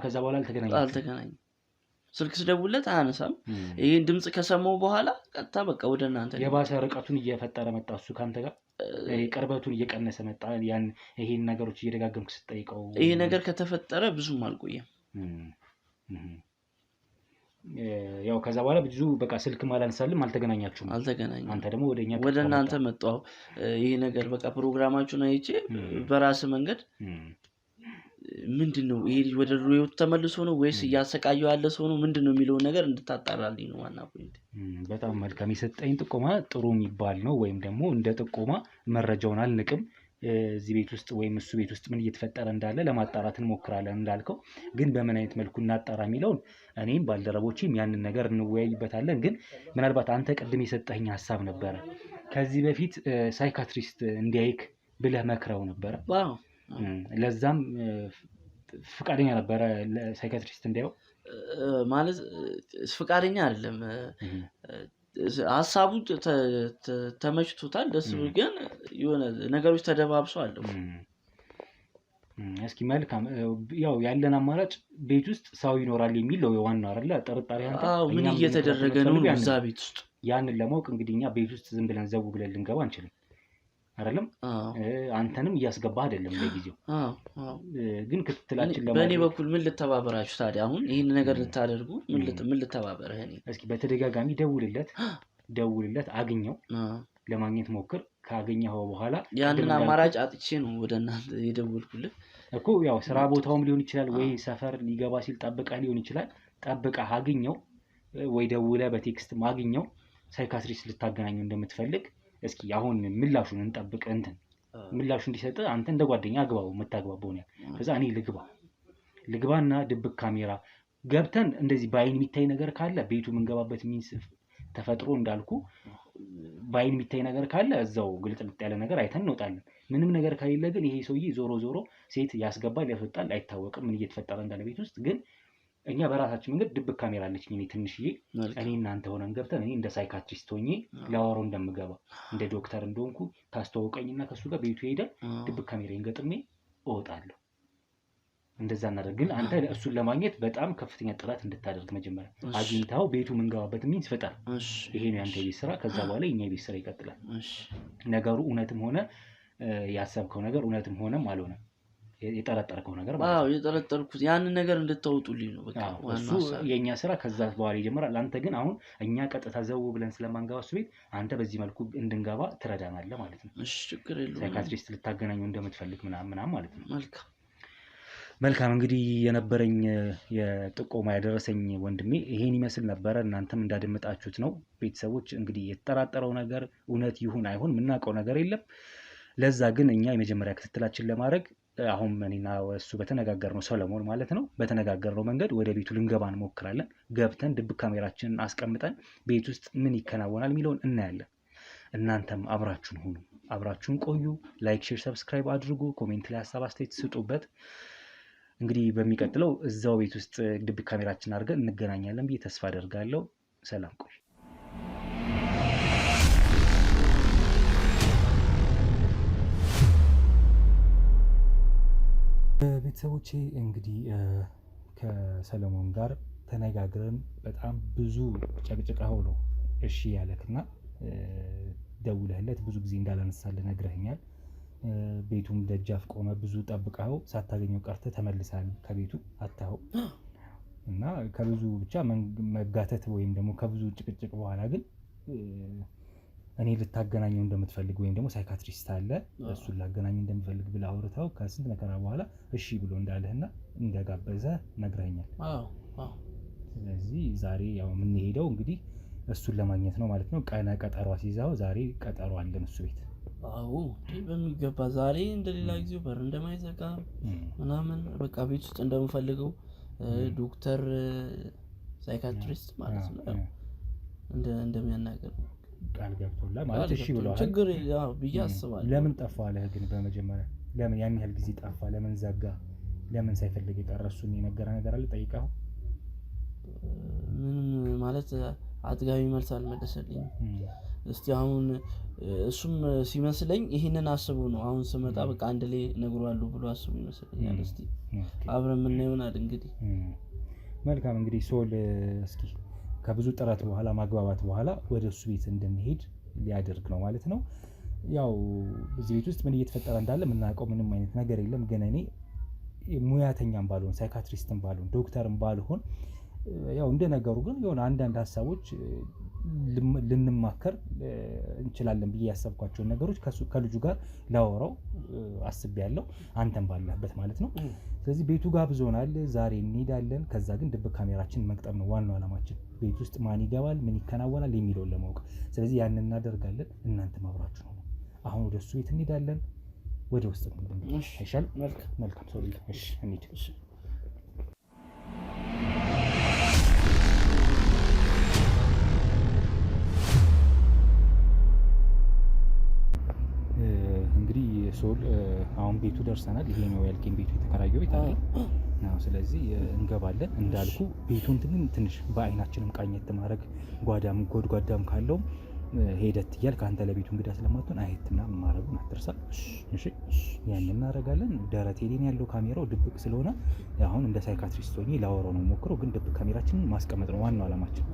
ከዛ በኋላ አልተገናኘንም። ስልክ ስደውልለት አያነሳም። ይሄን ድምጽ ከሰማው በኋላ ቀጥታ በቃ ወደ እናንተ የባሰ ርቀቱን እየፈጠረ መጣ። እሱ ካንተ ጋር ቅርበቱን እየቀነሰ መጣ። ያን ይሄን ነገሮች እየደጋገምክ ስትጠይቀው ይሄ ነገር ከተፈጠረ ብዙም አልቆየም። ያው ከዛ በኋላ ብዙ በቃ ስልክም አላነሳልም፣ አልተገናኛችሁም? አልተገናኘንም። አንተ ደግሞ ወደ እናንተ መጣው። ይሄ ነገር በቃ ፕሮግራማችሁን አይቼ በራስ መንገድ ምንድነው ይሄ ልጅ ወደ ድሮ ህይወቱ ተመልሶ ነው ወይስ እያሰቃየው ያለ ሰው ነው ምንድነው የሚለው ነገር እንድታጣራልኝ ነው ዋና ፖይንት። በጣም መልካም። የሰጠኝ ጥቆማ ጥሩ የሚባል ነው። ወይም ደግሞ እንደ ጥቆማ መረጃውን አልንቅም። እዚህ ቤት ውስጥ ወይም እሱ ቤት ውስጥ ምን እየተፈጠረ እንዳለ ለማጣራት እንሞክራለን። እንዳልከው ግን በምን አይነት መልኩ እናጣራ የሚለውን እኔም ባልደረቦቼም ያንን ነገር እንወያይበታለን። ግን ምናልባት አንተ ቅድም የሰጠኝ ሀሳብ ነበረ ከዚህ በፊት ሳይካትሪስት እንዲያይክ ብለህ መክረው ነበረ። ለዛም ፍቃደኛ ነበረ ሳይካትሪስት እንዲያው? ማለት ፍቃደኛ አይደለም። ሀሳቡ ተመችቶታል፣ ደስ ብሎ ግን የሆነ ነገሮች ተደባብሰው አሉ። እስኪ መልካም። ያው ያለን አማራጭ ቤት ውስጥ ሰው ይኖራል የሚል ነው ዋናው አይደለ? ጥርጣሬ አንተ ምን እየተደረገ ነው እዛ ቤት ውስጥ? ያንን ለማወቅ እንግዲህ እኛ ቤት ውስጥ ዝም ብለን ዘው ብለን ልንገባ አንችልም አይደለም? አንተንም እያስገባህ አይደለም ለጊዜው። ግን ክትትላችን ለማድረግ በእኔ በኩል ምን ልተባበራችሁ ታዲያ? አሁን ይህን ነገር ልታደርጉ ምን ልተባበረህ? እኔ እስኪ በተደጋጋሚ ደውልለት፣ አግኘው፣ ለማግኘት ሞክር። ካገኘኸው በኋላ ያንን አማራጭ አጥቼ ነው ወደ እናንተ የደወልኩልህ እኮ። ያው ስራ ቦታውም ሊሆን ይችላል ወይ ሰፈር ሊገባ ሲል ጠብቀህ ሊሆን ይችላል። ጠብቀህ አግኘው ወይ ደውለህ በቴክስት ማግኘው። ሳይካትሪስት ልታገናኘው እንደምትፈልግ እስኪ አሁን ምላሹን እንጠብቅ። ምላሹ እንዲሰጥ አንተ እንደ ጓደኛ አግባው፣ የምታግባባው ነው። ከዛ እኔ ልግባና ድብቅ ካሜራ ገብተን እንደዚህ በአይን የሚታይ ነገር ካለ ቤቱ የምንገባበት ሚንስ ተፈጥሮ እንዳልኩ በአይን የሚታይ ነገር ካለ እዛው ግልጥልጥ ያለ ነገር አይተን እንወጣለን። ምንም ነገር ከሌለ ግን ይሄ ሰውዬ ዞሮ ሴት ያስገባል ያስወጣል አይታወቅም ምን እየተፈጠረ እንዳለ ቤት ውስጥ። ግን እኛ በራሳችን መንገድ ድብቅ ካሜራ አለች እኔ ትንሽዬ። እኔ እናንተ ሆነን ገብተን እኔ እንደ ሳይካትሪስት ሆኜ ላወራው እንደምገባ እንደ ዶክተር እንደሆንኩ ታስተዋውቀኝና ከሱ ጋር ቤቱ ሄደን ድብቅ ካሜራዬን ገጥሜ እወጣለሁ። እንደዛ እናደርግ። ግን አንተ እሱን ለማግኘት በጣም ከፍተኛ ጥረት እንድታደርግ መጀመሪያ አግኝታው ቤቱ የምንገባበት ሚንስ ፍጠር። ይሄ ነው ያንተ የቤት ስራ። ከዛ በኋላ የኛ የቤት ስራ ይቀጥላል። ነገሩ እውነትም ሆነ ያሰብከው ነገር እውነትም ሆነም አልሆነም የጠረጠርከው ነገር ማለት ነው። የጠረጠርኩት ያንን ነገር እንድታወጡልኝ ነው በቃ እሱ የኛ ስራ። ከዛ በኋላ ይጀምራል። አንተ ግን አሁን እኛ ቀጥታ ዘው ብለን ስለማንገባ እሱ ቤት አንተ በዚህ መልኩ እንድንገባ ትረዳናለህ ማለት ነው። እሺ ችግር የለውም። ሳይካትሪስት ልታገናኘው እንደምትፈልግ ምናምን ማለት ነው። መልካም እንግዲህ የነበረኝ የጥቆማ ያደረሰኝ ወንድሜ ይሄን ይመስል ነበረ። እናንተም እንዳደመጣችሁት ነው። ቤተሰቦች እንግዲህ የተጠራጠረው ነገር እውነት ይሁን አይሁን የምናውቀው ነገር የለም። ለዛ ግን እኛ የመጀመሪያ ክትትላችን ለማድረግ አሁን እኔና እሱ በተነጋገርነው ሰለሞን ማለት ነው በተነጋገርነው መንገድ ወደ ቤቱ ልንገባ እንሞክራለን። ገብተን ድብቅ ካሜራችንን አስቀምጠን ቤት ውስጥ ምን ይከናወናል የሚለውን እናያለን። እናንተም አብራችሁን ሁኑ፣ አብራችሁን ቆዩ። ላይክ፣ ሼር፣ ሰብስክራይብ አድርጉ። ኮሜንት ላይ ሀሳብ አስተያየት ስጡበት። እንግዲህ በሚቀጥለው እዛው ቤት ውስጥ ድብቅ ካሜራችን አድርገን እንገናኛለን ብዬ ተስፋ አደርጋለሁ። ሰላም ቆይ። ቤተሰቦቼ እንግዲህ ከሰለሞን ጋር ተነጋግረን በጣም ብዙ ጨቅጭቀኸው ነው እሺ ያለክና ደውለህለት ብዙ ጊዜ እንዳላነሳልህ ነግረኸኛል። ቤቱም ደጃፍ ቆመ፣ ብዙ ጠብቀኸው ሳታገኘው ቀርተህ ተመልሰሃል ከቤቱ አታኸው እና ከብዙ ብቻ መጋተት ወይም ደግሞ ከብዙ ጭቅጭቅ በኋላ ግን እኔ ልታገናኘው እንደምትፈልግ ወይም ደግሞ ሳይካትሪስት አለ እሱን ላገናኝ እንደምፈልግ ብለህ አውርተኸው ከስንት መከራ በኋላ እሺ ብሎ እንዳለህና እንደጋበዘህ ነግረኸኛል። ስለዚህ ዛሬ ያው የምንሄደው እንግዲህ እሱን ለማግኘት ነው ማለት ነው። ቀነ ቀጠሮ አስይዘኸው ዛሬ ቀጠሮ አለን እሱ ቤት። አዎ በሚገባ ዛሬ እንደሌላ ጊዜው በር እንደማይዘጋ ምናምን በቃ ቤት ውስጥ እንደምፈልገው ዶክተር ሳይካትሪስት ማለት ነው እንደሚያናገር ቃል ገብቶላል ማለት እሺ ብለዋል። ችግር ያው ብዬ አስባለሁ። ለምን ጠፋ አለህ ግን በመጀመሪያ ለምን ያን ያህል ጊዜ ጠፋ? ለምን ዘጋ? ለምን ሳይፈልግ የቀረ እሱን የነገረ ነገር አለ ጠይቀኸው? ምንም ማለት አጥጋቢ መልስ አልመለሰልኝም። እስቲ አሁን እሱም ሲመስለኝ ይሄንን አስቡ ነው አሁን ስመጣ በቃ አንድ ላይ ነግሯለሁ ብሎ አስቡ ይመስለኛል። እስቲ አብረን ምን ይሆናል እንግዲህ። መልካም እንግዲህ ሶል እስኪ ከብዙ ጥረት በኋላ ማግባባት በኋላ ወደ እሱ ቤት እንድንሄድ ሊያደርግ ነው ማለት ነው። ያው በዚህ ቤት ውስጥ ምን እየተፈጠረ እንዳለ የምናውቀው ምንም አይነት ነገር የለም። ግን እኔ ሙያተኛም ባልሆን ሳይካትሪስትም ባልሆን ዶክተርም ባልሆን ያው እንደ ነገሩ ግን የሆነ አንዳንድ ሀሳቦች ልንማከር እንችላለን ብዬ ያሰብኳቸውን ነገሮች ከልጁ ጋር ላወራው አስቤያለሁ፣ አንተም ባለህበት ማለት ነው። ስለዚህ ቤቱ ጋብዞናል፣ ዛሬ እንሄዳለን። ከዛ ግን ድብቅ ካሜራችን መቅጠም ነው ዋናው ዓላማችን። ቤት ውስጥ ማን ይገባል፣ ምን ይከናወናል የሚለውን ለማወቅ። ስለዚህ ያንን እናደርጋለን። እናንተም አብራችሁ ነው። አሁን ወደ እሱ ቤት እንሄዳለን። ወደ ውስጥ አይሻልም? መልካም ሰው። እሺ እንሂድ። እንግዲህ ሶል አሁን ቤቱ ደርሰናል። ይሄ ነው ያልከኝ ቤቱ የተከራየው ቤት አይደል? አዎ። ስለዚህ እንገባለን። እንዳልኩ ቤቱን ትንሽ በአይናችንም ቃኘት ማድረግ ጎድጓዳም ካለው ሄደት እያልክ አንተ ለቤቱ እንግዳ ስለማትሆን አየትና ማድረጉን አትርሳ። እሺ ያን እናደርጋለን። ደረቴ ላይ ያለው ካሜራው ድብቅ ስለሆነ አሁን እንደ ሳይካትሪስት ሆኜ ላወራው ነው ሞክረው፣ ግን ድብቅ ካሜራችንን ማስቀመጥ ነው ዋናው ዓላማችን።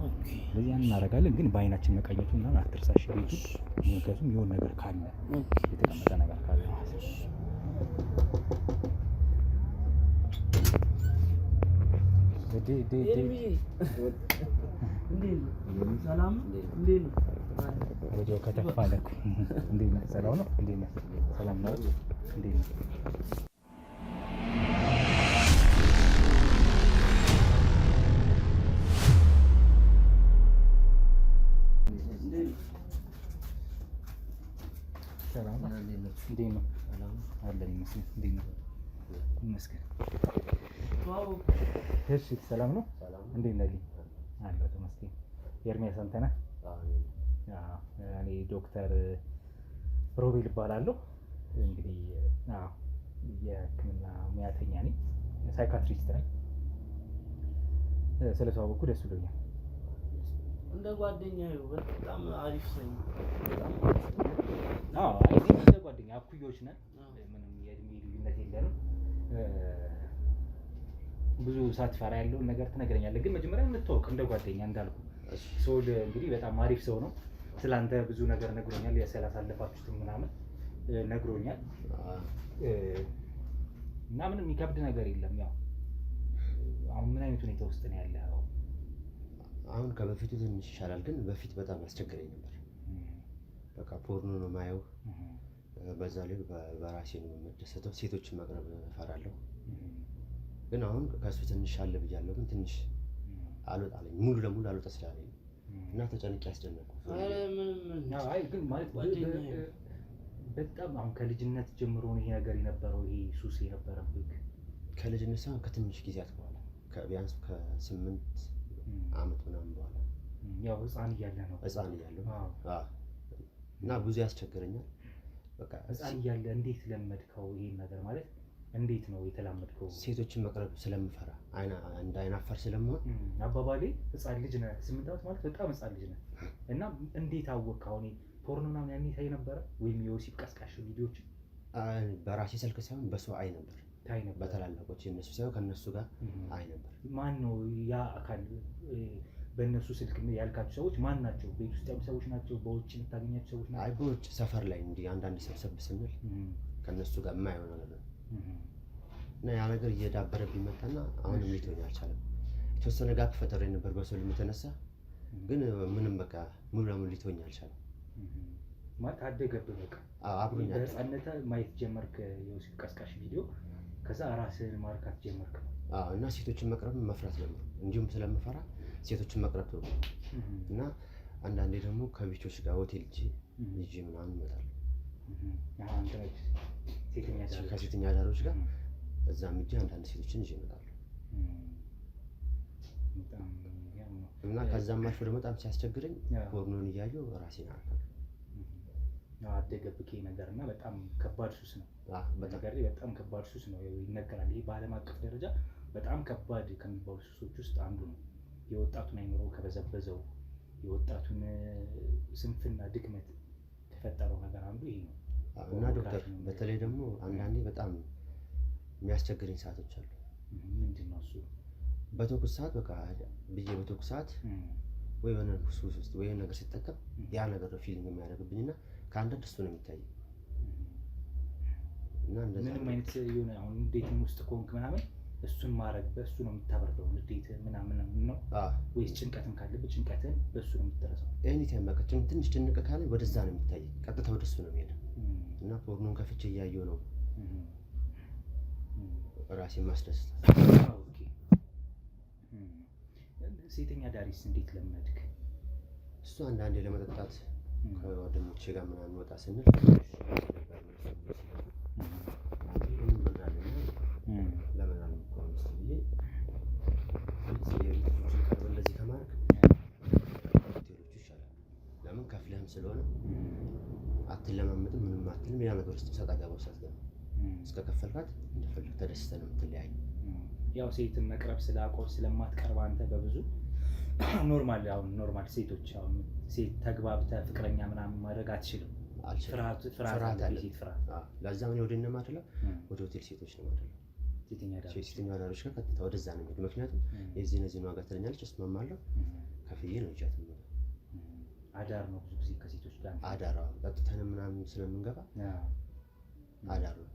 ስለዚህ ያን እናደርጋለን፣ ግን በአይናችን መቃኘቱን እና አትርሳ ቤቱ። ምክንያቱም የሆነ ነገር ካለ የተቀመጠ ነገር ካለ ሰላም እንዴት ነው? ወዲያው ከተፋ አለኩ። እንዴት ነህ? ሰላም ነው? እንዴት ነህ? ሰላም ነው? እንዴት ነህ? ሰላም ነው? እንዴት ነው? አለን ይመስገን። እንዴት ነው? ይመስገን። እሺ ሰላም ነው? እንዴት ነህ? አለሁ ተመስገን። ኤርሚያስ አንተ ነህ? እኔ ዶክተር ሮቤል እባላለሁ። እንግዲህ የሕክምና ሙያተኛ ነኝ፣ ሳይካትሪስት ነኝ። ስለተዋወቅኩ ደስ ብሎኛል። እንደ ጓደኛዬ በጣም አሪፍ ሰው። እንደ ጓደኛ እኩዮች ነን። ምንም የእድሜ ልዩነት የለንም። ብዙ ሳትፈራ ያለውን ነገር ትነግረኛለህ፣ ግን መጀመሪያ እንተዋወቅ እንደ ጓደኛ። እንዳልኩ ሶል እንግዲህ በጣም አሪፍ ሰው ነው። ስላንተ ብዙ ነገር ነግሮኛል። ስላሳለፋችሁትም ምናምን ነግሮኛል እና ምንም የሚከብድ ነገር የለም። ያው አሁን ምን አይነት ሁኔታ ውስጥ ነው ያለው? አሁን ከበፊቱ ትንሽ ይሻላል፣ ግን በፊት በጣም ያስቸግረኝ ነበር። በቃ ፖርኖ ነው ማየው፣ በዛ ላይ በራሴ ነው የምደሰተው። ሴቶችን ማቅረብ እፈራለሁ። ግን አሁን ከሱ ትንሽ አለ ብያለሁ፣ ግን ትንሽ አልወጣለኝ፣ ሙሉ ለሙሉ አልወጣ ስላለኝ እና ተጨንቄ ያስጨነቁ። አይ ግን ማለት በጣም አሁን ከልጅነት ጀምሮ ነው ይሄ ነገር የነበረው ይሄ ሱስ የነበረብህ? ከልጅነት ሳይሆን ከትንሽ ጊዜያት በኋላ ቢያንስ ከ8 ዓመት ምናምን በኋላ ያው ህፃን እያለህ ነው? ህፃን እያለሁ እና ብዙ ያስቸግረኛል። በቃ ህፃን እያለህ እንዴት ለመድከው ይሄን ነገር? ማለት እንዴት ነው የተላመድከው? ሴቶችን መቅረብ ስለምፈራ እንደ አይናፋር ስለምሆን አባባሌ ህፃን ልጅ ነህ 8 ዓመት ማለት በጣም ህፃን ልጅ ነህ እና እንዴት አወቅህ? አሁን ፖርኖ ምናምን ያኔ ታይ ነበረ ወይም የወሲብ ቀስቃሽ ቪዲዮዎች? በራሴ ስልክ ሳይሆን በሰው አይ ነበር። ታይ ነበር? በታላላቆች የነሱ ሳይሆን ከነሱ ጋር አይ ነበር። ማን ነው ያ አካል? በእነሱ ስልክ ያልካቸው ሰዎች ማን ናቸው? ቤት ውስጥ ያሉ ሰዎች ናቸው? በውጭ የምታገኛቸው ሰዎች ናቸው? አይ በውጭ ሰፈር ላይ እንዲህ አንዳንድ ሰብሰብ ስንል ከነሱ ጋር የማይሆን ነገር እና ያ ነገር እየዳበረብኝ መጣና አሁንም ሊተወኝ አልቻለም። የተወሰነ ጋር ፈጠረ ነበር በሰው የተነሳ ግን ምንም በቃ ሙሉ ለሙሉ ሊተወኝ አልቻለም። ማለት አደገብህ በቃ አብሮኝ በህፃንነት ማየት ጀመርክ የወሲብ ቀስቃሽ ቪዲዮ፣ ከዛ ራስህን ማርካት ጀመርክ። እና ሴቶችን መቅረብ መፍራት ጀመርኩ። እንዲሁም ስለምፈራ ሴቶችን መቅረብ ነው እና አንዳንዴ ደግሞ ከቤቶች ጋር ሆቴል ይዤ ምናምን እመጣለሁ። ከሴተኛ አዳሪዎች ጋር እዛም ሂጄ አንዳንድ ሴቶችን ይዤ እመጣለሁ እና ከዛም አልፎ ደግሞ በጣም ሲያስቸግረኝ ፖርኖን እያየሁ ራሴን አርካለሁ። አደገብህ ነገር እና በጣም ከባድ ሱስ ነው። በጣም ከባድ ሱስ ነው ይነገራል። ይሄ በዓለም አቀፍ ደረጃ በጣም ከባድ ከሚባሉ ሱሶች ውስጥ አንዱ ነው። የወጣቱን አይምሮ ከበዘበዘው የወጣቱን ስንፍና ድክመት ከፈጠረው ነገር አንዱ ይሄ ነው። እና ዶክተር በተለይ ደግሞ አንዳንዴ በጣም የሚያስቸግረኝ ሰዓቶች አሉ። ምንድን ነው እሱ? በተኩስ ሰዓት በቃ ብዬ በተኩስ ሰዓት ወይ የሆነ ሱስ ውስጥ ወይ ነገር ሲጠቀም ያ ነገር ነው ፊሊንግ የሚያደርግብኝና ከአንዳንድ እሱ ነው የሚታየኝ እና እንደዛ ምንም አይነት የሆነ አሁን እንዴትም ውስጥ ኮንክ ምናምን እሱን ማድረግ በእሱ ነው የምታበርደው እንዴት ምናምን ነው ወይስ ጭንቀትም ካለብህ ጭንቀትን በእሱ ነው የምትረሳው? ኤኒታይም በቃ ትንሽ ጭንቅ ካለ ወደዛ ነው የሚታየኝ፣ ቀጥታ ወደሱ ነው የሚሄደው እና ፖርኖን ከፍቼ እያየሁ ነው ራሴን ማስደስታል። ሴተኛ ዳሪስ እንዴት ለመድክ? እሱ አንዳንዴ ለመጠጣት ከጓደኞቼ ጋር ምናምን ወጣ ስንል ለምን አልሞክረውም ብዬ እንደዚህ ከማድረግ ሆቴሎቹ ይሻላል። ለምን ከፍለህም ስለሆነ አትለማመጥም፣ ምንም አትልም። ሌላ ነገር ውስጥ ሰጣ ገባ ውስጥ አትገባም። እስከ ከፈልካት እንደፈለግ ተደስተህ ነው የምትለያዩ። ያው ሴትን መቅረብ ስለማትቀርብ አንተ በብዙ ኖርማል ሴቶች አሁን ሴት ተግባብተህ ፍቅረኛ ምናምን ማድረግ አትችልም። ፍርሃት አለ። ለዛም ነው ወደ እነ ማድረግ ወደ ሆቴል ሴቶች ነው ማድረግ ሴተኛ አዳሪዎች ጋር ቀጥታ ወደዛ ነው የሚሄዱ። ምክንያቱም የዚህን ዋጋ ትለኛለች፣ እስማማለሁ፣ ከፍዬ ነው ይዣት የምመጣው። አዳር ነው ብዙ ጊዜ ከሴቶች ጋር አዳር ቀጥተን ምናምን ስለምንገባ አዳር ነው።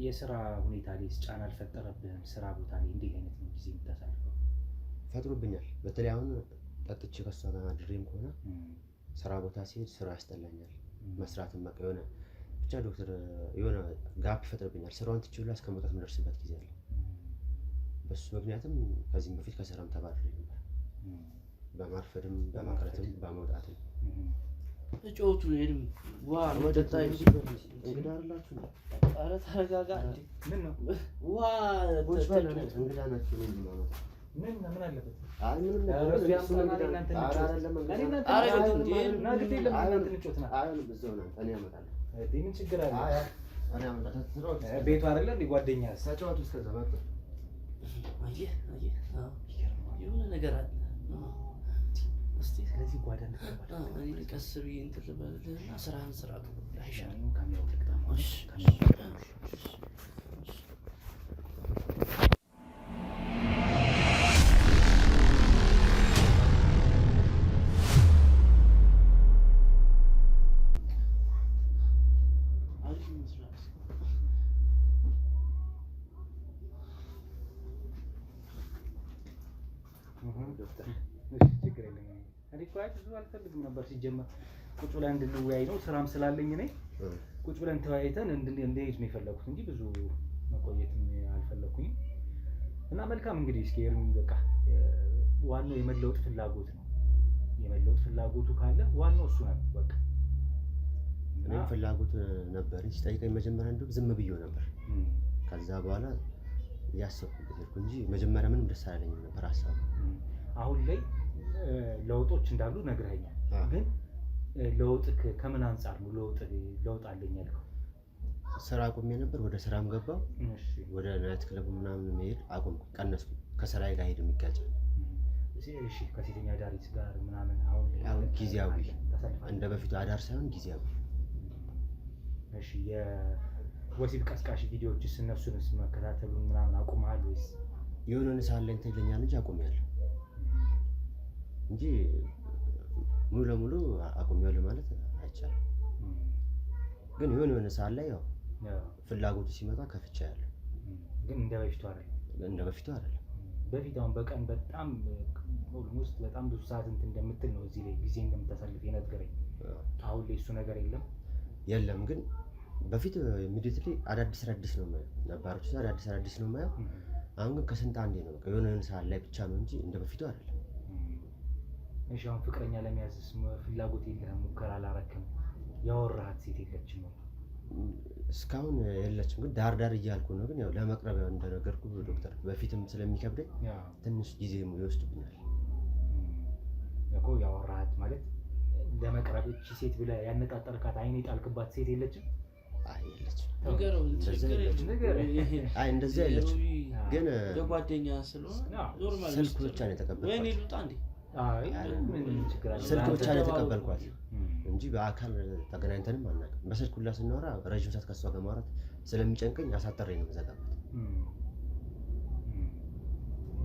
የስራ ሁኔታ ላይ ጫና አልፈጠረብህም? ስራ ቦታ ላይ እንዴት አይነት ነው ጊዜ የምታሳልፈው? ፈጥሮብኛል። በተለይ አሁን ጠጥቼ ከሷ ጋር አድሬም ከሆነ ስራ ቦታ ሲሄድ ስራ ያስጠላኛል። መስራትም በቃ የሆነ ብቻ ዶክተር የሆነ ጋፕ ይፈጥርብኛል። ስራውን ትቼ ሁላ እስከ መውጣት የምደርስበት ጊዜ አለ። በሱ ምክንያትም ከዚህም በፊት ከስራም ተባረሬ ነበር። በማርፈድም በመቅረትም በመውጣትም እጮቱ ሄድም ውሃ መጠጣ እንግዳ አይደላችሁ ነው። ኧረ ተረጋጋ እንዴ! ምን ነው ውሃ ቦች በለ እንግዳ ናችሁ ነው ማለት ምን አለበት? አይ ምንም ነገር ምን ነው። ያምጣና እናንተ ምን ችግር አለ? ቤቱ አይደለ እንዴ ጓደኛ ተጫወቱ እስከ ዘመን አየህ የሆነ ነገር አለ። እስቲ ስለዚህ ጓዳ እንተባለ ቀስ ብዬ እንትን ልበልና ስራህን ስራ አይሻልም? ችግር የለም። እኔ እኮ ብዙ አልፈልግም ነበር ሲጀመር ቁጭ ብለን እንድንወያይ ነው። ስራም ስላለኝ እኔ ቁጭ ብለን ተወያይተን እንድንሄድ ነው የፈለኩት እንጂ ብዙ መቆየትም አልፈለኩኝም። እና መልካም እንግዲህ እስኪ ኤርሚ በቃ ዋናው የመለወጥ ፍላጎት ነው። የመለወጥ ፍላጎቱ ካለ ዋናው እሱ ነው በቃ እኔም ፍላጎት ነበረኝ። ሲጠይቀኝ መጀመሪያ እንደው ዝም ብዬው ነበር። ከዛ በኋላ እያሰብኩበት ሄድኩ እንጂ መጀመሪያ ምንም ደስ አላለኝም ነበር ሀሳቡ። አሁን ላይ ለውጦች እንዳሉ ነግረኸኛል። ግን ለውጥ ከምን አንጻር ነው ለውጥ አለኝ ያልከው? ስራ አቁሜ ነበር። ወደ ስራም ገባው። ወደ ናይት ክለብ ምናምን መሄድ አቁምኩ፣ ቀነስኩ። ከስራዬ ጋር ሄድ የሚጋጭ እሺ። ከሴተኛ አዳሪስ ጋር ምናምን አሁን ጊዜያዊ እንደ በፊቱ አዳር ሳይሆን ጊዜያዊ። እሺ። የወሲብ ቀስቃሽ ቪዲዮዎችስ እነሱንስ መከታተሉን ምናምን አቁመሃል ወይስ? የሆነ ሰዓት ላይ እንትን ይለኛል እንጂ አቁሜያለሁ እንጂ ሙሉ ለሙሉ አቁሜያለሁ ማለት አይቻልም። ግን የሆነ ሰዓት ላይ ያው ፍላጎቱ ሲመጣ ከፍቻለሁ። ግን እንደ በፊቱ አይደለም። በፊት አሁን በቀን በጣም ኦልሞስት በጣም ብዙ ሰዓት እንትን እንደምትል ነው እዚህ ላይ ጊዜ እንደምታሳልፍ የነገረኝ። አሁን ላይ እሱ ነገር የለም። ግን በፊት ኢሚዲየትሊ አዳዲስ ነው የማየው፣ ነባሮች አዳዲስ ነው የማየው። አሁን ግን ከስንት አንዴ ነው በቃ የሆነ ሰዓት ላይ ብቻ ነው እንጂ እንደ በፊቱ አይደለም። እሺ። አሁን ፍቅረኛ ለመያዝስ ፍላጎት የለህም? ሙከራ አላረክም? ያወራሃት ሴት የለችም ነው? እስካሁን የለችም። ግን ዳር እያልኩ ነው። ግን ያው ለመቅረብ እንደነገርኩ ዶክተር በፊትም ስለሚከብደኝ ትንሽ ጊዜ ይወስድብኛል እኮ። ያወራሃት ማለት ለመቅረብ እቺ ሴት ብለህ ያነጣጠርካት አይን የጣልክባት ሴት የለችም? አይ የለችም። እንደዚህ የለችም። ግን ጓደኛ ስለሆነ ስልክ ብቻ ነው የተቀበልኳት። ስልክ ብቻ ነው የተቀበልኳት እንጂ በአካል ተገናኝተንም አናውቅም። በስልክ ሁላ ስናወራ ረጅም ሰዓት ከሷ ጋር ማውራት ስለሚጨንቀኝ አሳጥሬ ነው የምዘጋበት።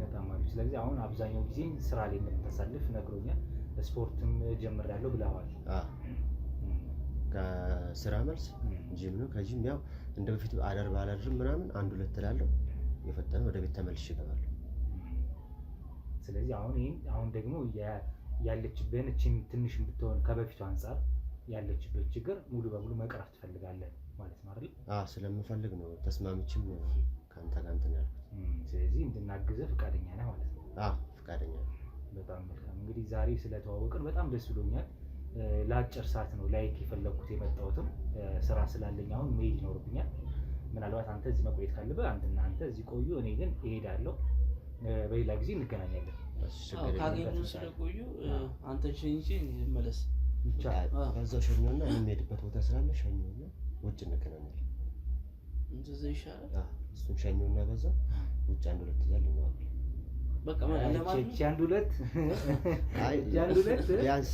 በጣም አሪፍ። ስለዚህ አሁን አብዛኛው ጊዜ ስራ ላይ እንደምታሳልፍ ነግሮኛል። ስፖርትም ጀምሬያለሁ ብለዋል። ከስራ መልስ ጂም ነው። ከጂም ያው እንደ በፊቱ ባላድርም ምናምን 1-2 እላለሁ። የፈጠነ ወደ ቤት ተመልሼ እገባለሁ። ስለዚህ አሁን ደግሞ ያለችብህን እቺን ትንሽ ብትሆን ከበፊቱ አንጻር ያለችበት ችግር ሙሉ በሙሉ መቅረፍ ትፈልጋለህ ማለት ነው አይደል? ስለምፈልግ ነው ተስማምቼም ካንተ ጋር እንትን ያልኩት። ስለዚህ እንድናግዝህ ፈቃደኛ ነህ ማለት ነው? ፈቃደኛ ነኝ። በጣም መልካም። እንግዲህ ዛሬ ስለተዋወቅን በጣም ደስ ብሎኛል። ለአጭር ሰዓት ነው ላይክ የፈለኩት የመጣሁትም ስራ ስላለኝ አሁን መሄድ ይኖርብኛል። ምናልባት አንተ እዚህ መቆየት ካለብህ አንተ እዚህ ቆዩ፣ እኔ ግን እሄዳለሁ። በሌላ ጊዜ እንገናኛለን። ካገኙ ስለቆዩ አንተ ሸኝቼ መለስ በዛው ሸኘውና የሚሄድበት ቦታ ስላለ ሸኘውና ውጭ እንገናኛለን። እንደዛ ይሻላል። እሱን ሸኘውና በዛው ውጭ 1-2 እያልን ነው በቃ ማለት ቢያንስ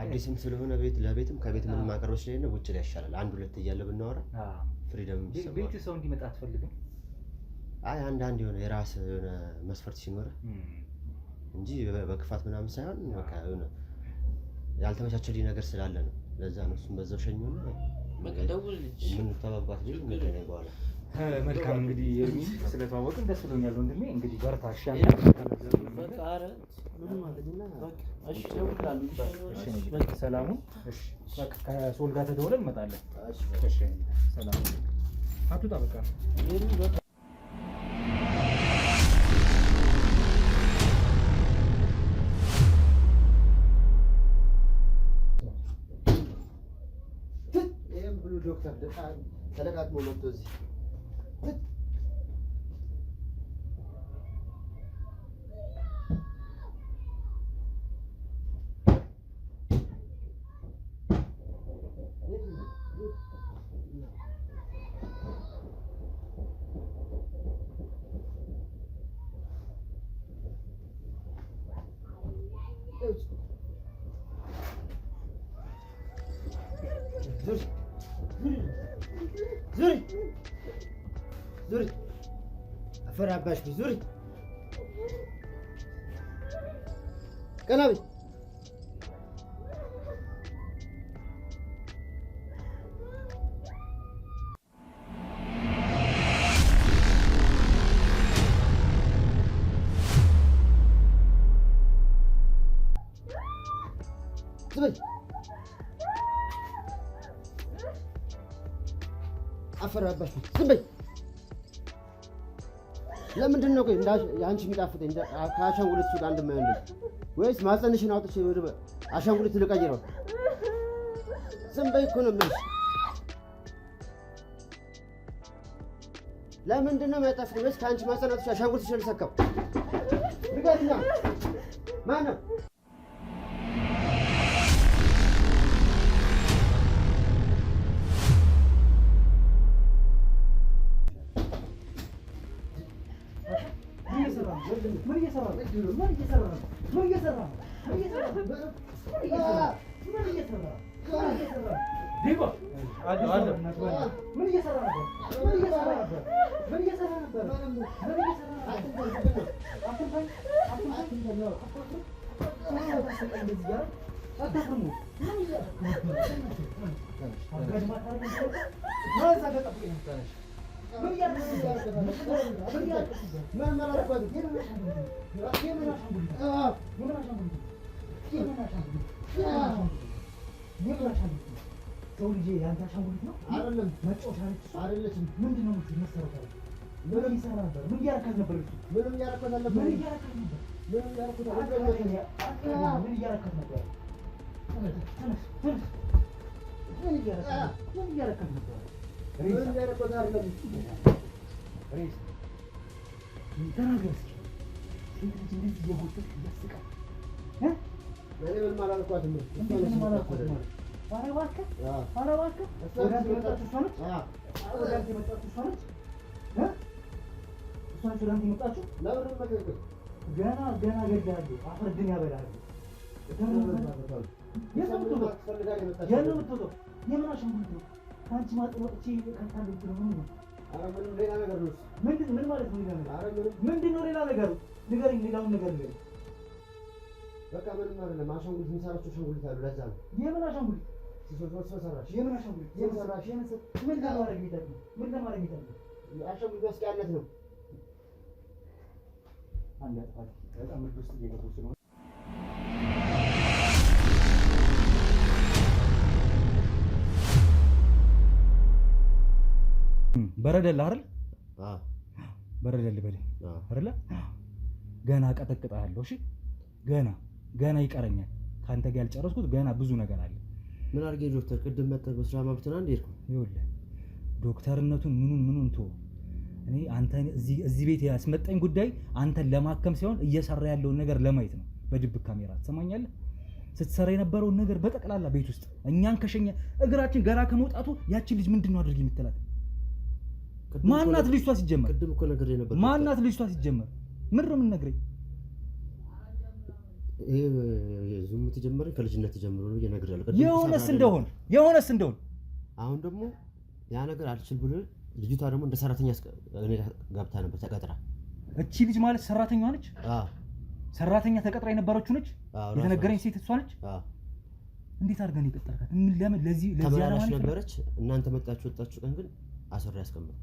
አዲስም ስለሆነ ለቤትም ከቤትም ምንም ማቀርበው ስለሌለ ውጭ ላይ ይሻላል። 1-2 እያለ ብናወራ ፍሪደም ይሰማል። ቤት ሰው እንዲመጣ አትፈልግም? አንዳንድ የሆነ የራስ የሆነ መስፈርት ሲኖር እንጂ በክፋት ምናምን ሳይሆን በቃ የሆነ ያልተመቻቸልኝ ነገር ስላለ ነው። ለዛ ነው እሱም በዛው ሸኘውና በቃ ደውልልኝ። ምን ተባባት ልጅ እንገናኝ በኋላ። መልካም እንግዲህ ኤርሚ ስለተዋወቅን ደስ ብሎኛል ወንድሜ። እንግዲህ በርታ። እሺ በቃ ኧረ ምንም አለኝና በቃ እሺ ደውላለሁ። በቃ ሰላሙ። እሺ በቃ ከሶል ጋር ተደውለን እንመጣለን። እሺ ሰላም። አትውጣ በቃ ኤርሚ በቃ ዶክተር ተለቃቅሞ መጥቶ እዚህ ዙሪ አፈር አባሽ ዙሪ ቀና በይ። አፈር አባሽ ዝም በይ። ለምንድን ነው ቆይ አንቺ የሚጣፍጠኝ ከአሻንጉሊት ሱዳን እንደማይሆን ወይስ ማጸንሽን አውጥቼ ወደ አሻንጉሊት ልቀይረው? ዝም በይ እኮ ነው የምልሽ። ለምንድን ነው የማይጣፍጥ? ወይስ ከአንቺ ማጸናቶች አሻንጉሊትሽ ልሰካው? ንገሪኛ፣ ማነው? በረደልህ አይደል? በረደልህ በለኝ አይደለ? ገና ቀጠቅጣለሁ። እሺ ገና ይቀረኛል። ካንተ ጋር ያልጨረስኩት ገና ብዙ ነገር አለ። ምን አድርጌ ዶክተር? ቅድም መጥተህ በስራ መብትና እንደ ሄድኩ ይኸውልህ፣ ዶክተርነቱን ምኑን ተወው። እኔ አንተን እዚህ ቤት ያስመጣኝ ጉዳይ አንተን ለማከም ሳይሆን እየሰራ ያለውን ነገር ለማየት ነው። በድብቅ ካሜራ ትሰማኛለህ? ስትሰራ የነበረውን ነገር በጠቅላላ ቤት ውስጥ እኛን ከሸኘ እግራችን ገና ከመውጣቱ ያቺን ልጅ ምንድነው አድርጊ የምትላት? ማናት ልጅቷ ሲጀመር? ቅድም እኮ ነገር ነበር። ማናት ልጅቷ ሲጀመር? ምንድን ነው የምንነግረኝ? ይሄ ዝሙት ጀመረ ከልጅነት ጀምሮ ነው እየነገርኩህ። የሆነስ እንደሆነ አሁን ደግሞ ያ ነገር አልችል ብሎ ልጅቷ ደግሞ እንደ ሰራተኛ እኔ ገብታ ነበር ተቀጥራ። እቺ ልጅ ማለት ሰራተኛዋ ነች? ሰራተኛ ተቀጥራ የነበረችው ነች? የተነገረኝ ሴት እሷ ነች? እንዴት አድርገን ይቀጠርካት? ለምን ለዚህ ተመላላሽ ነበረች። እናንተ መጣችሁ ወጣችሁ ቀን ግን አሰራ ያስቀምጣል።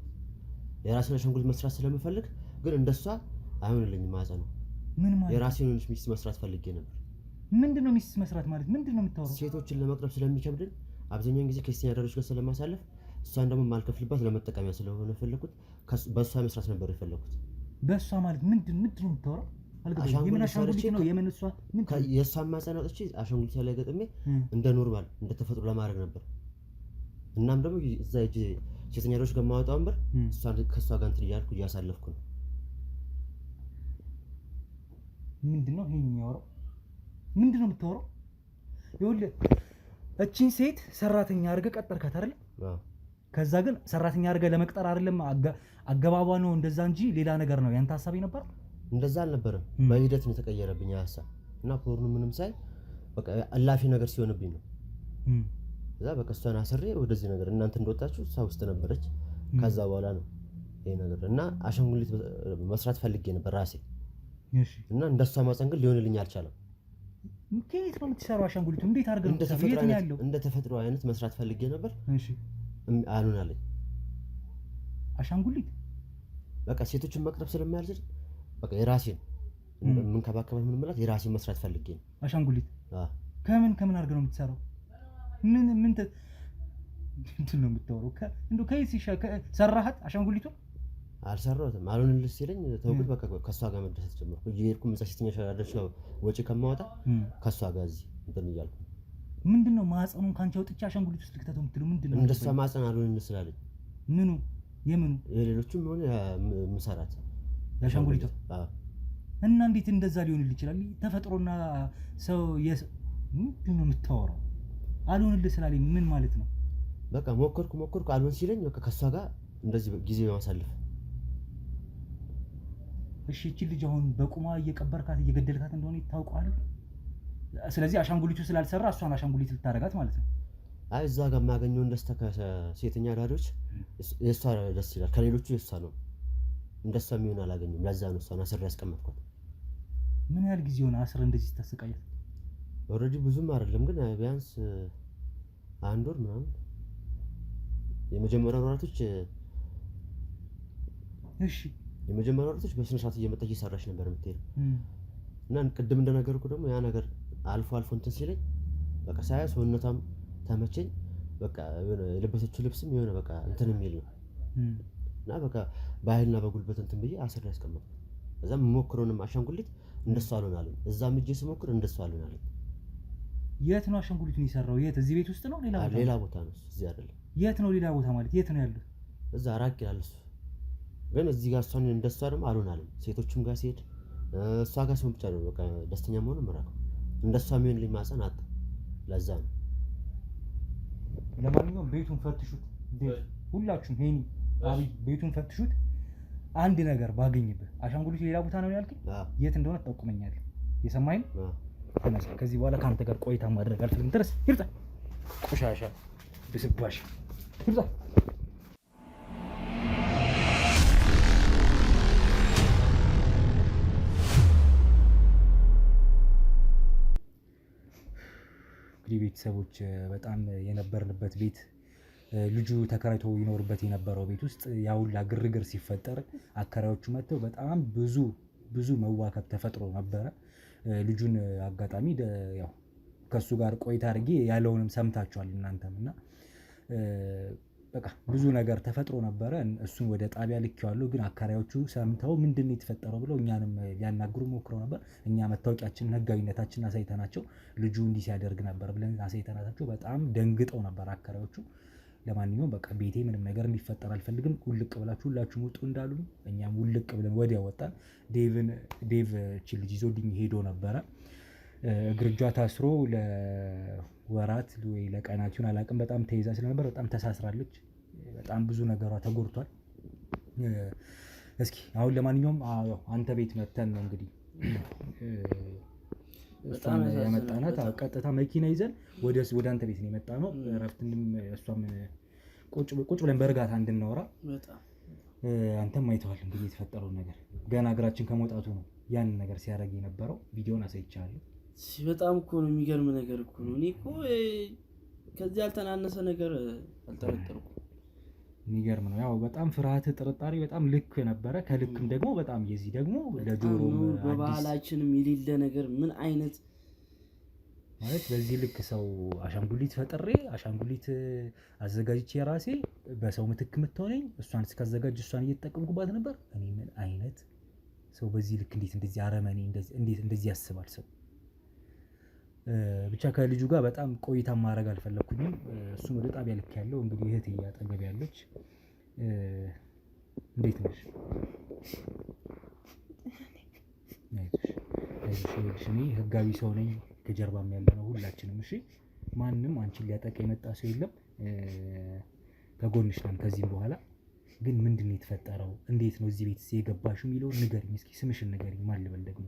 የራስን አሻንጉሊት መስራት ስለምፈልግ ግን እንደሷ አይሆንልኝም። ማዘኑ ምን ማለት? የራሴን ሚስት መስራት ፈልጌ ነበር። ምንድነው ሚስት መስራት ማለት? ምንድነው የምታወራው? ሴቶችን ለመቅረብ ስለሚከብድን አብዛኛውን ጊዜ ከስተኛ ደረጃዎች ጋር ስለማሳለፍ እሷን ደግሞ ማልከፍልባት ለመጠቀሚያ ስለሆነ ፈለኩት። በእሷ መስራት ነበር የፈለኩት። በእሷ ማለት ምንድነው የምታወራው? የምን አሻንጉሊት ነው? የምን እሷ ምን የእሷን ማጸን አውጥቼ አሻንጉሊት ላይ ገጥሜ እንደ ኖርማል እንደ ተፈጥሮ ለማድረግ ነበር። እናም ደግሞ እዛ እጅ ሴተኛ ደረጃዎች ጋር ማወጣውን ብር እሷን ከእሷ ጋር እንትን እያልኩ እያሳለፍኩ ነው። ምንድነው ይሄ የሚያወራው? ምንድነው የምታወራው? ይኸውልህ እቺን ሴት ሰራተኛ አድርገህ ቀጠርካት አይደል? ከዛ ግን ሰራተኛ አድርገህ ለመቅጠር አይደለም አገባቧ ነው እንደዛ እንጂ ሌላ ነገር ነው ያንተ ሐሳብ ነበር? እንደዛ አልነበረም። በሂደት ነው የተቀየረብኝ ሐሳብ እና ፖርኑ ምንም ሳይ በቃ አላፊ ነገር ሲሆንብኝ ነው። እዛ በቃ እሷን አስሬ ወደዚህ ነገር እናንተ እንደወጣችሁ እሷ ውስጥ ነበረች። ከዛ በኋላ ነው ይሄ ነገር እና አሻንጉሊት መስራት ፈልጌ ነበር ራሴ። እሺ። እና እንደሷ ማጸን ግን ሊሆንልኝ አልቻለም። ከየት ነው የምትሰራው አሻንጉሊቱ? እንዴት አድርገህ ነው የምትሰራው? እንደ ተፈጥሮ አይነት መስራት ፈልጌ ነበር። እሺ። አልሆነልኝ። አሻንጉሊት በቃ ሴቶችን መቅረብ ስለማያልችል በቃ የራሴን መንከባከብ ምን ማለት የራሴን መስራት ፈልጌ ነው። አሻንጉሊት ከምን አድርገህ ነው የምትሰራው? ምንድን ነው የምታወራው? እንደው ከየት ሰራሃት አሻንጉሊቱን? አልሰራሁትም። አልሆንልሽ ሲለኝ ተውኩት። በቃ ከሷ ጋር መደሰት ጀመርኩ። እየሄድኩ ሴተኛ ሸራደች ነው ወጪ ከማወጣ ከሷ ጋር እዚህ እንትን እያልኩ ምንድነው ማህፀኑን ካንቺ አውጥቼ አሻንጉሊት ውስጥ ልክተተው የምትለው ምንድነው? እንደሷ ማህፀን አልሆን እንስላለኝ። ምኑ የምኑ የሌሎቹም ሆነ ምሰራት ያሻንጉሊቱ እና እንዴት እንደዛ ሊሆንልህ ይችላል? ተፈጥሮና ሰው ምንድነው የምታወራው? አልሆንልህ ስላለኝ ምን ማለት ነው? በቃ ሞከርኩ አልሆን ሲለኝ በቃ ከሷ ጋር እንደዚህ ጊዜ ማሳለፍ። እሺ እቺ ልጅ አሁን በቁማ እየቀበርካት እየገደልካት እንደሆነ ይታወቃል። ስለዚህ አሻንጉሊቱ ስላልሰራ እሷን አሻንጉሊት ልታረጋት ማለት ነው። አይ እዛ ጋር የማገኘው እንደስተ ከሴተኛ ዳሪዎች የሷ ደስ ይላል። ከሌሎቹ የሷ ነው። እንደሷ የሚሆን አላገኘም። ለዛ ነው እሷን አስር ያስቀመጥኳት። ምን ያህል ጊዜ ሆነ አስር እንደዚህ ታሰቃያት? ኦልሬዲ ብዙም አይደለም ግን ቢያንስ 1 ወር ምናምን የመጀመሪያው ወራቶች እሺ የመጀመሪያው ወራቶች በስነ ስርዓት እየመጣች እየሰራች ነበር የምትሄደው እና ቅድም እንደነገርኩ ደግሞ ያ ነገር አልፎ እንትን ሲለኝ በቃ ሳያ ሰውነቷም ተመቸኝ። በቃ የለበሰችው ልብስም የሆነ በቃ እንትን የሚል ነው እና በቃ በኃይልና በጉልበት እንትን ብዬ አስር ያስቀመጥኩት። እዛም ሞክሮንም አሻንጉሊት እንደሱ አልሆናለኝ። እዛም እጄ ስሞክር እንደሱ አልሆናለኝ። የት ነው አሻንጉሊቱን የሰራው? የት? እዚህ ቤት ውስጥ ነው? ሌላ ቦታ ነው? እዚህ አይደለም። የት ነው ሌላ ቦታ ማለት? የት ነው ያለው? እዛ ራቅ ይላል እሱ። ግን እዚህ ጋር እሷን እንደሷ ደግሞ አልሆናለኝ። ሴቶችም ጋር ሲሄድ እሷ ጋር ሲሆን ብቻ ነው በቃ ደስተኛ መሆን ምራቀው። እንደሷ የሚሆንልኝ ማህፀን አጣ። ለዛ ነው። ለማንኛውም ቤቱን ፈትሹት፣ ሁላችሁም ሄኒ አብይ ቤቱን ፈትሹት። አንድ ነገር ባገኝብህ አሻንጉሊቱ ሌላ ቦታ ነው ያልከኝ፣ የት እንደሆነ ተጠቁመኛለህ። የሰማኸኝ? ተነሳ። ከዚህ በኋላ ካንተ ጋር ቆይታ ማድረግ አልፈልግም። ድረስ ይርጣ ቆሻሻ ብስባሽ ይርጣ። እንግዲህ ቤተሰቦች በጣም የነበርንበት ቤት ልጁ ተከራይቶ ይኖርበት የነበረው ቤት ውስጥ ያውላ ግርግር ሲፈጠር አከራዮቹ መጥተው በጣም ብዙ መዋከብ ተፈጥሮ ነበረ። ልጁን አጋጣሚ ያው ከሱ ጋር ቆይታ አድርጌ ያለውንም ሰምታችኋል እናንተም እና በቃ ብዙ ነገር ተፈጥሮ ነበረ። እሱን ወደ ጣቢያ ልኬዋለሁ፣ ግን አከራዮቹ ሰምተው ምንድነው የተፈጠረው ብለው እኛንም ሊያናግሩ ሞክረው ነበር። እኛ መታወቂያችንን ህጋዊነታችንን አሳይተናቸው ልጁ እንዲህ ሲያደርግ ነበር ብለን አሳይተናቸው በጣም ደንግጠው ነበር አከራዮቹ። ለማንኛውም በቃ ቤቴ ምንም ነገር እንዲፈጠር አልፈልግም፣ ውልቅ ብላችሁ ሁላችሁም ውጡ እንዳሉኝ እኛም ውልቅ ብለን ወዲያ ወጣን። ዴቭ እቺ ልጅ ይዞልኝ ሄዶ ነበረ። እግር እጇ ታስሮ ለወራት ወይ ለቀናት ይሁን አላውቅም፣ በጣም ተይዛ ስለነበር በጣም ተሳስራለች። በጣም ብዙ ነገሯ ተጎድቷል። እስኪ አሁን ለማንኛውም አንተ ቤት መተን ነው እንግዲህ በጣም የመጣናት። ቀጥታ መኪና ይዘን ወደ አንተ ቤት ነው የመጣነው። እረፍትንም እሷም ቁጭ ብለን በእርጋታ እንድናወራ። አንተም አይተዋል እንግዲህ የተፈጠረውን ነገር። ገና እግራችን ከመውጣቱ ነው ያንን ነገር ሲያደርግ የነበረው። ቪዲዮን አሳይቻለሁ። በጣም እኮ ነው የሚገርም ነገር እኮ ነው። እኔ እኮ ከዚህ ያልተናነሰ ነገር አልጠረጠርኩም። የሚገርም ነው። ያው በጣም ፍርሃት፣ ጥርጣሬ በጣም ልክ ነበረ። ከልክም ደግሞ በጣም የዚህ ደግሞ ለጆሮም በባህላችንም የሌለ ነገር ምን አይነት ማለት በዚህ ልክ ሰው አሻንጉሊት ፈጥሬ አሻንጉሊት አዘጋጅቼ የራሴ በሰው ምትክ የምትሆነኝ እሷን እስካዘጋጅ እሷን እየተጠቀምኩባት ነበር። እኔ ምን አይነት ሰው በዚህ ልክ እንዴት እንደዚህ አረመኔ እንዴት እንደዚህ ያስባል ሰው? ብቻ ከልጁ ጋር በጣም ቆይታ ማድረግ አልፈለኩኝም። እሱም ወደ ጣቢያ ልክ ያለው እንግዲህ እህቴ አጠገብ ያለች። እንዴት ነሽ? አይዞሽ እኔ ህጋዊ ሰው ነኝ፣ ከጀርባም ያለ ነው ሁላችንም። እሺ ማንም አንቺን ሊያጠቃ የመጣ ሰው የለም፣ ከጎንሽ ነን ከዚህም በኋላ። ግን ምንድን ነው የተፈጠረው? እንዴት ነው እዚህ ቤት የገባሽው የሚለውን ንገሪኝ እስኪ። ስምሽን ንገሪኝ። ማን ልበል ደግሞ?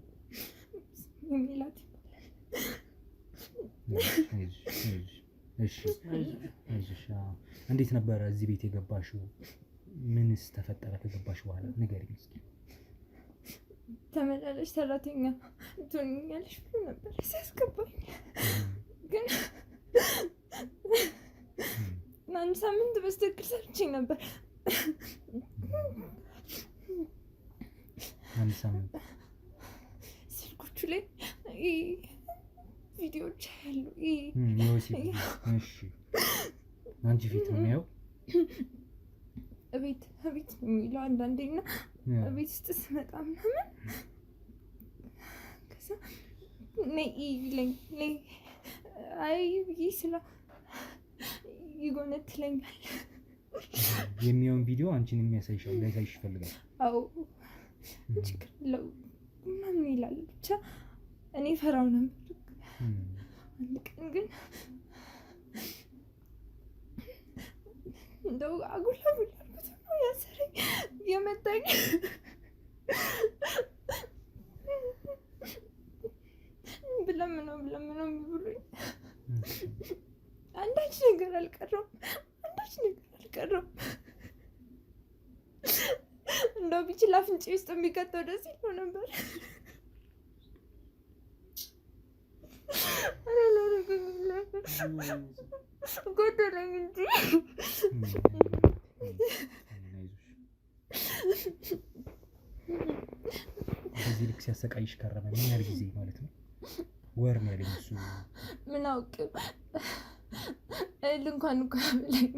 እንዴት ነበረ እዚህ ቤት የገባሽው? ምንስ ተፈጠረ ከገባሽ በኋላ ንገሪኝ እስኪ። ተመላለሽ ሰራተኛ ትሆኛለሽ ብሎ ነበር ሲያስገባኝ። ግን አንድ ሳምንት በስትክክል ሰርቼ ነበር። አንድ ሳምንት ስልኮቹ ላይ ቪዲዮዎች ያሉ እሺ፣ አንቺ ፊት ነው የሚያየው? እቤት የሚለው አንዳንዴና እቤት ውስጥ ስመጣ ምናምን ከዛ ነይ አይ ብዬ ስለ ይጎነትለኛል። የሚሆን ቪዲዮ አንቺን የሚያሳይሻል ላይሳይሽ ይፈልጋል። አዎ ችግር የለው ምናምን ይላል። ብቻ እኔ ፈራው ነበር። አንድ ቀን ግን እንደው አጉላ አልኩት ነው ያሰረኝ የመታኝ። ብለምነው ብሎኝ አንዳች ነገር አልቀረም። እንደው ቢችል አፍንጫ ውስጥ የሚከተው ደስ ይለው ነበር። ጎደለኝ እንጂ በዚህ ልክ ሲያሰቃይሽ ከረመ። ምን ያህል ጊዜ ማለት ነው? ወር ነው ያለኝ እሱ። ምን አውቅ እንኳን ብለኝ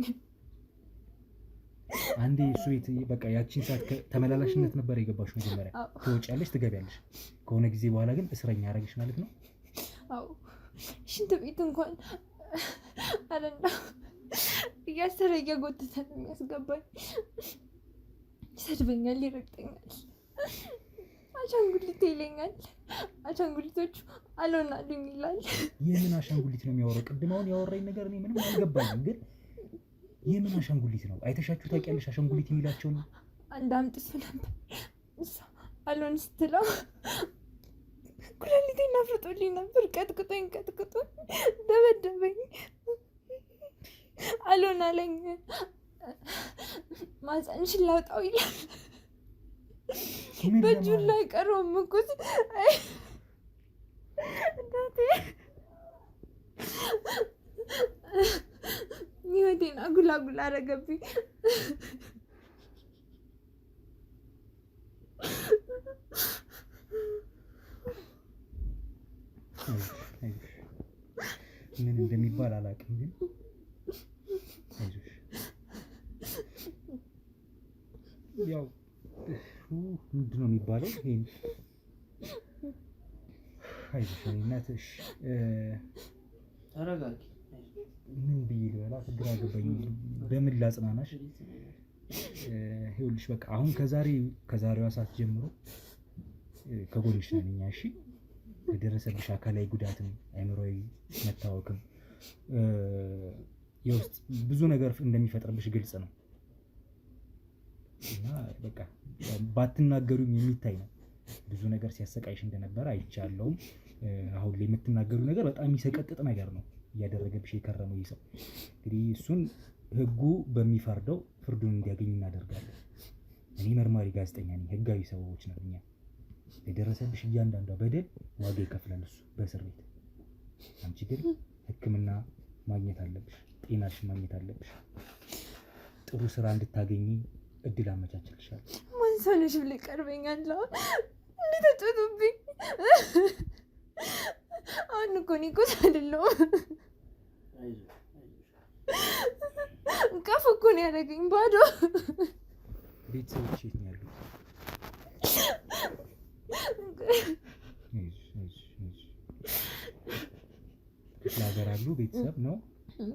አንዴ እሱ ቤት በቃ ያቺን ሰዓት ተመላላሽነት ነበር የገባሽ። መጀመሪያ ትወጪያለሽ፣ ትገቢያለሽ። ከሆነ ጊዜ በኋላ ግን እስረኛ ያደረግሽ ማለት ነው? አዎ ሽንት ቤት እንኳን አለና እያሰረ እየጎተተ ነው የሚያስገባኝ። ይሰድበኛል፣ ይረግጠኛል፣ አሻንጉሊት ይለኛል። አሻንጉሊቶቹ አልሆናልኝ ይላል። የምን አሻንጉሊት ነው የሚያወራው? ቅድም አሁን ያወራኝ ነገር እኔ ምንም አልገባኝም። ግን የምን አሻንጉሊት ነው? አይተሻችሁ ታውቂያለሽ? አሻንጉሊት የሚላቸው ነው። አንድ አምጥቶ ነበር እሷ አልሆን ስትለው ኩላሊቴን አፍርጦልኝ ነበር። ቀጥቅጦኝ ደበደበኝ። አልሆን አለኝ። ማህፀንሽን ላውጣው ይላል። በእጁ ላይ ቀረውም እኮ እናቴ ህይወቴን አጉላጉላ አደረገብኝ። ምን እንደሚባል አላውቅም፣ ግን ያው ምንድን ነው የሚባለው? ይሄን አይዞሽ እናትሽ ተረጋጊ። ምን ብዬ ልበላት? ግራ ገባኝ። በምን ላጽናናሽ? ይኸውልሽ በቃ አሁን ከዛሬዋ ሰዓት ጀምሮ ከጎንሽ ነኝ። እሺ የደረሰብሽ አካላዊ ጉዳትም አእምሮአዊ መታወክም የውስጥ ብዙ ነገር እንደሚፈጥርብሽ ግልጽ ነው እና በቃ ባትናገሩም የሚታይ ነው። ብዙ ነገር ሲያሰቃይሽ እንደነበረ አይቻለሁም። አሁን ላይ የምትናገሩ ነገር በጣም የሚሰቀጥጥ ነገር ነው እያደረገብሽ የከረመው ይህ ሰው። እንግዲህ እሱን ህጉ በሚፈርደው ፍርዱን እንዲያገኝ እናደርጋለን። እኔ መርማሪ ጋዜጠኛ ነኝ፣ ህጋዊ ሰዎች ነን እኛ። የደረሰብሽ እያንዳንዷ በደል ዋጋ ይከፍላል እሱ በእስር ቤት። አንቺ ግን ሕክምና ማግኘት አለብሽ፣ ጤናሽን ማግኘት አለብሽ። ጥሩ ስራ እንድታገኚ እድል አመቻችልሻለሁ። ማን ሰው ነሽ ብለህ ይቀርበኛል? እንዴት ተጨቱብኝ። አሁን እኮ እኔ እኮ አይደለሁም። ቀፍ እኮ ነው ያደረገኝ ባዶ። ቤተሰቦች የት ነው ያሉት? ክፍለ ሀገር አሉ? ቤተሰብ ነው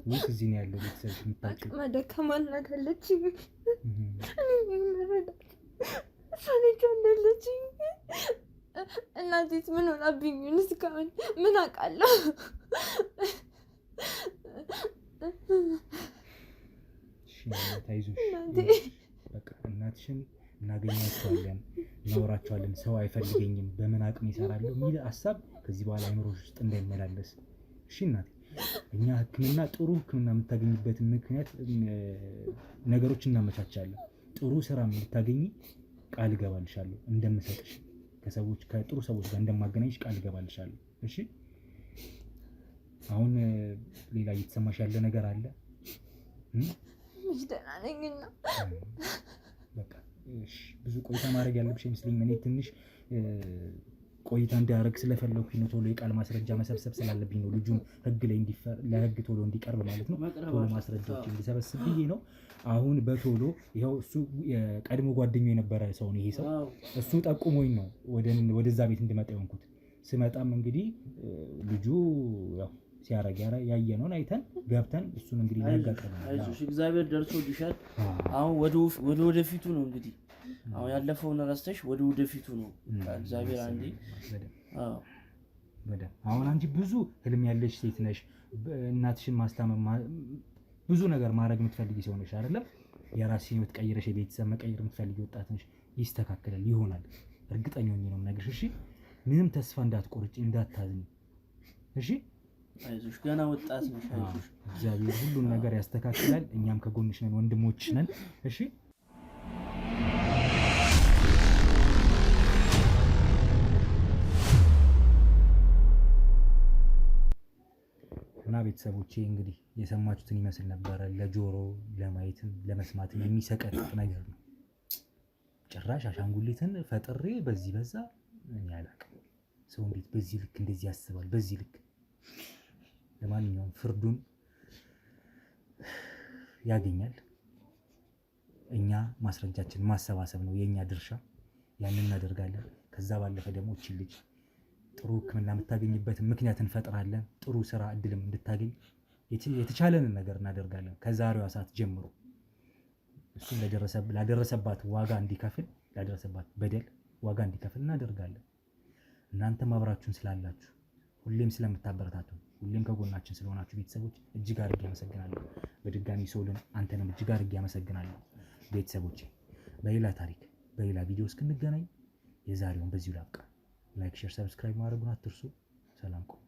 ወይስ እዚህ ነው ያለው ቤተሰብ? የምታውቂው አቅመ ደካማ እናት አለችኝ። እኔ መረዳት እሷ ነች እንዳለችኝ። እናቴስ ምን ሆናብኝ? እስካሁን ምን አውቃለሁ? ታይዞሽ በቃ እናትሽን እናገኛቸዋለን፣ እናወራቸዋለን። ሰው አይፈልገኝም በምን አቅም ይሰራለሁ የሚል ሀሳብ ከዚህ በኋላ አይምሮሽ ውስጥ እንዳይመላለስ እሺ እናቴ። እኛ ሕክምና ጥሩ ሕክምና የምታገኝበትን ምክንያት ነገሮች እናመቻቻለን። ጥሩ ስራ እንድታገኝ ቃል እገባልሻለሁ። እንደምሰጥሽ ከጥሩ ሰዎች ጋር እንደማገናኝሽ ቃል እገባልሻለሁ። እሺ አሁን ሌላ እየተሰማሽ ያለ ነገር አለ? ደህና ነኝና በቃ ብዙ ቆይታ ማድረግ ያለብሽ አይመስለኝም። እኔ ትንሽ ቆይታ እንዲያደርግ ስለፈለኩኝ ነው። ቶሎ የቃል ማስረጃ መሰብሰብ ስላለብኝ ነው። ልጁን ለህግ ቶሎ እንዲቀርብ ማለት ነው። ቶሎ ማስረጃዎች እንዲሰበስብ ብዬ ነው። አሁን በቶሎ ይኸው እሱ የቀድሞ ጓደኛው የነበረ ሰው ነው ይሄ ሰው። እሱ ጠቁሞኝ ነው ወደዛ ቤት እንድመጣ የሆንኩት። ስመጣም እንግዲህ ልጁ ያው ሲያረግ ያየነውን አይተን ገብተን እሱን እንግዲህ ያጋቀናል። አይዞሽ እግዚአብሔር ደርሶልሻል። አሁን ወደ ወደፊቱ ነው እንግዲህ አሁን ያለፈውን ረስተሽ ወደ ወደፊቱ ነው እግዚአብሔር አንዴ። አሁን አንቺ ብዙ ህልም ያለሽ ሴት ነሽ። እናትሽን ማስታመም ብዙ ነገር ማድረግ የምትፈልጊ ሰው ነሽ አይደለም? የራስሽን ህይወት ቀይረሽ የቤተሰብ መቀየር የምትፈልጊ ወጣት ነሽ። ይስተካከላል፣ ይሆናል። እርግጠኛ ነኝ ነው የምነግርሽ። እሺ ምንም ተስፋ እንዳትቆርጪ፣ እንዳታዝኝ። እሺ አይዞሽ ገና ወጣት ነሽ። አይዞሽ እግዚአብሔር ሁሉን ነገር ያስተካክላል። እኛም ከጎንሽ ነን፣ ወንድሞችሽ ነን። እሺ እና ቤተሰቦቼ እንግዲህ የሰማችሁትን ይመስል ነበረ። ለጆሮ ለማየትም ለመስማትም የሚሰቀጥጥ ነገር ነው። ጭራሽ አሻንጉሊትን ፈጥሬ በዚህ በዛ እኔ አላውቅም። ሰው እንዴት በዚህ ልክ እንደዚህ ያስባል? በዚህ ልክ ለማንኛውም ፍርዱን ያገኛል። እኛ ማስረጃችን ማሰባሰብ ነው የኛ ድርሻ። ያንን እናደርጋለን። ከዛ ባለፈ ደግሞ እቺ ልጅ ጥሩ ሕክምና የምታገኝበትን ምክንያት እንፈጥራለን። ጥሩ ስራ እድልም እንድታገኝ የተቻለንን ነገር እናደርጋለን። ከዛሬዋ ሰዓት ጀምሮ እሱን ላደረሰባት ዋጋ እንዲከፍል፣ ላደረሰባት በደል ዋጋ እንዲከፍል እናደርጋለን። እናንተም አብራችሁን ስላላችሁ፣ ሁሌም ስለምታበረታቱ፣ ሁሌም ከጎናችን ስለሆናችሁ ቤተሰቦች እጅግ አድርጌ አመሰግናለሁ። በድጋሚ ሶልን አንተንም እጅግ አድርጌ አመሰግናለሁ። ቤተሰቦቼ በሌላ ታሪክ በሌላ ቪዲዮ እስክንገናኝ የዛሬውን በዚሁ ላብቃ። ላይክ፣ ሼር፣ ሰብስክራይብ ማድረጉን አትርሱ። ሰላም ቆዩ።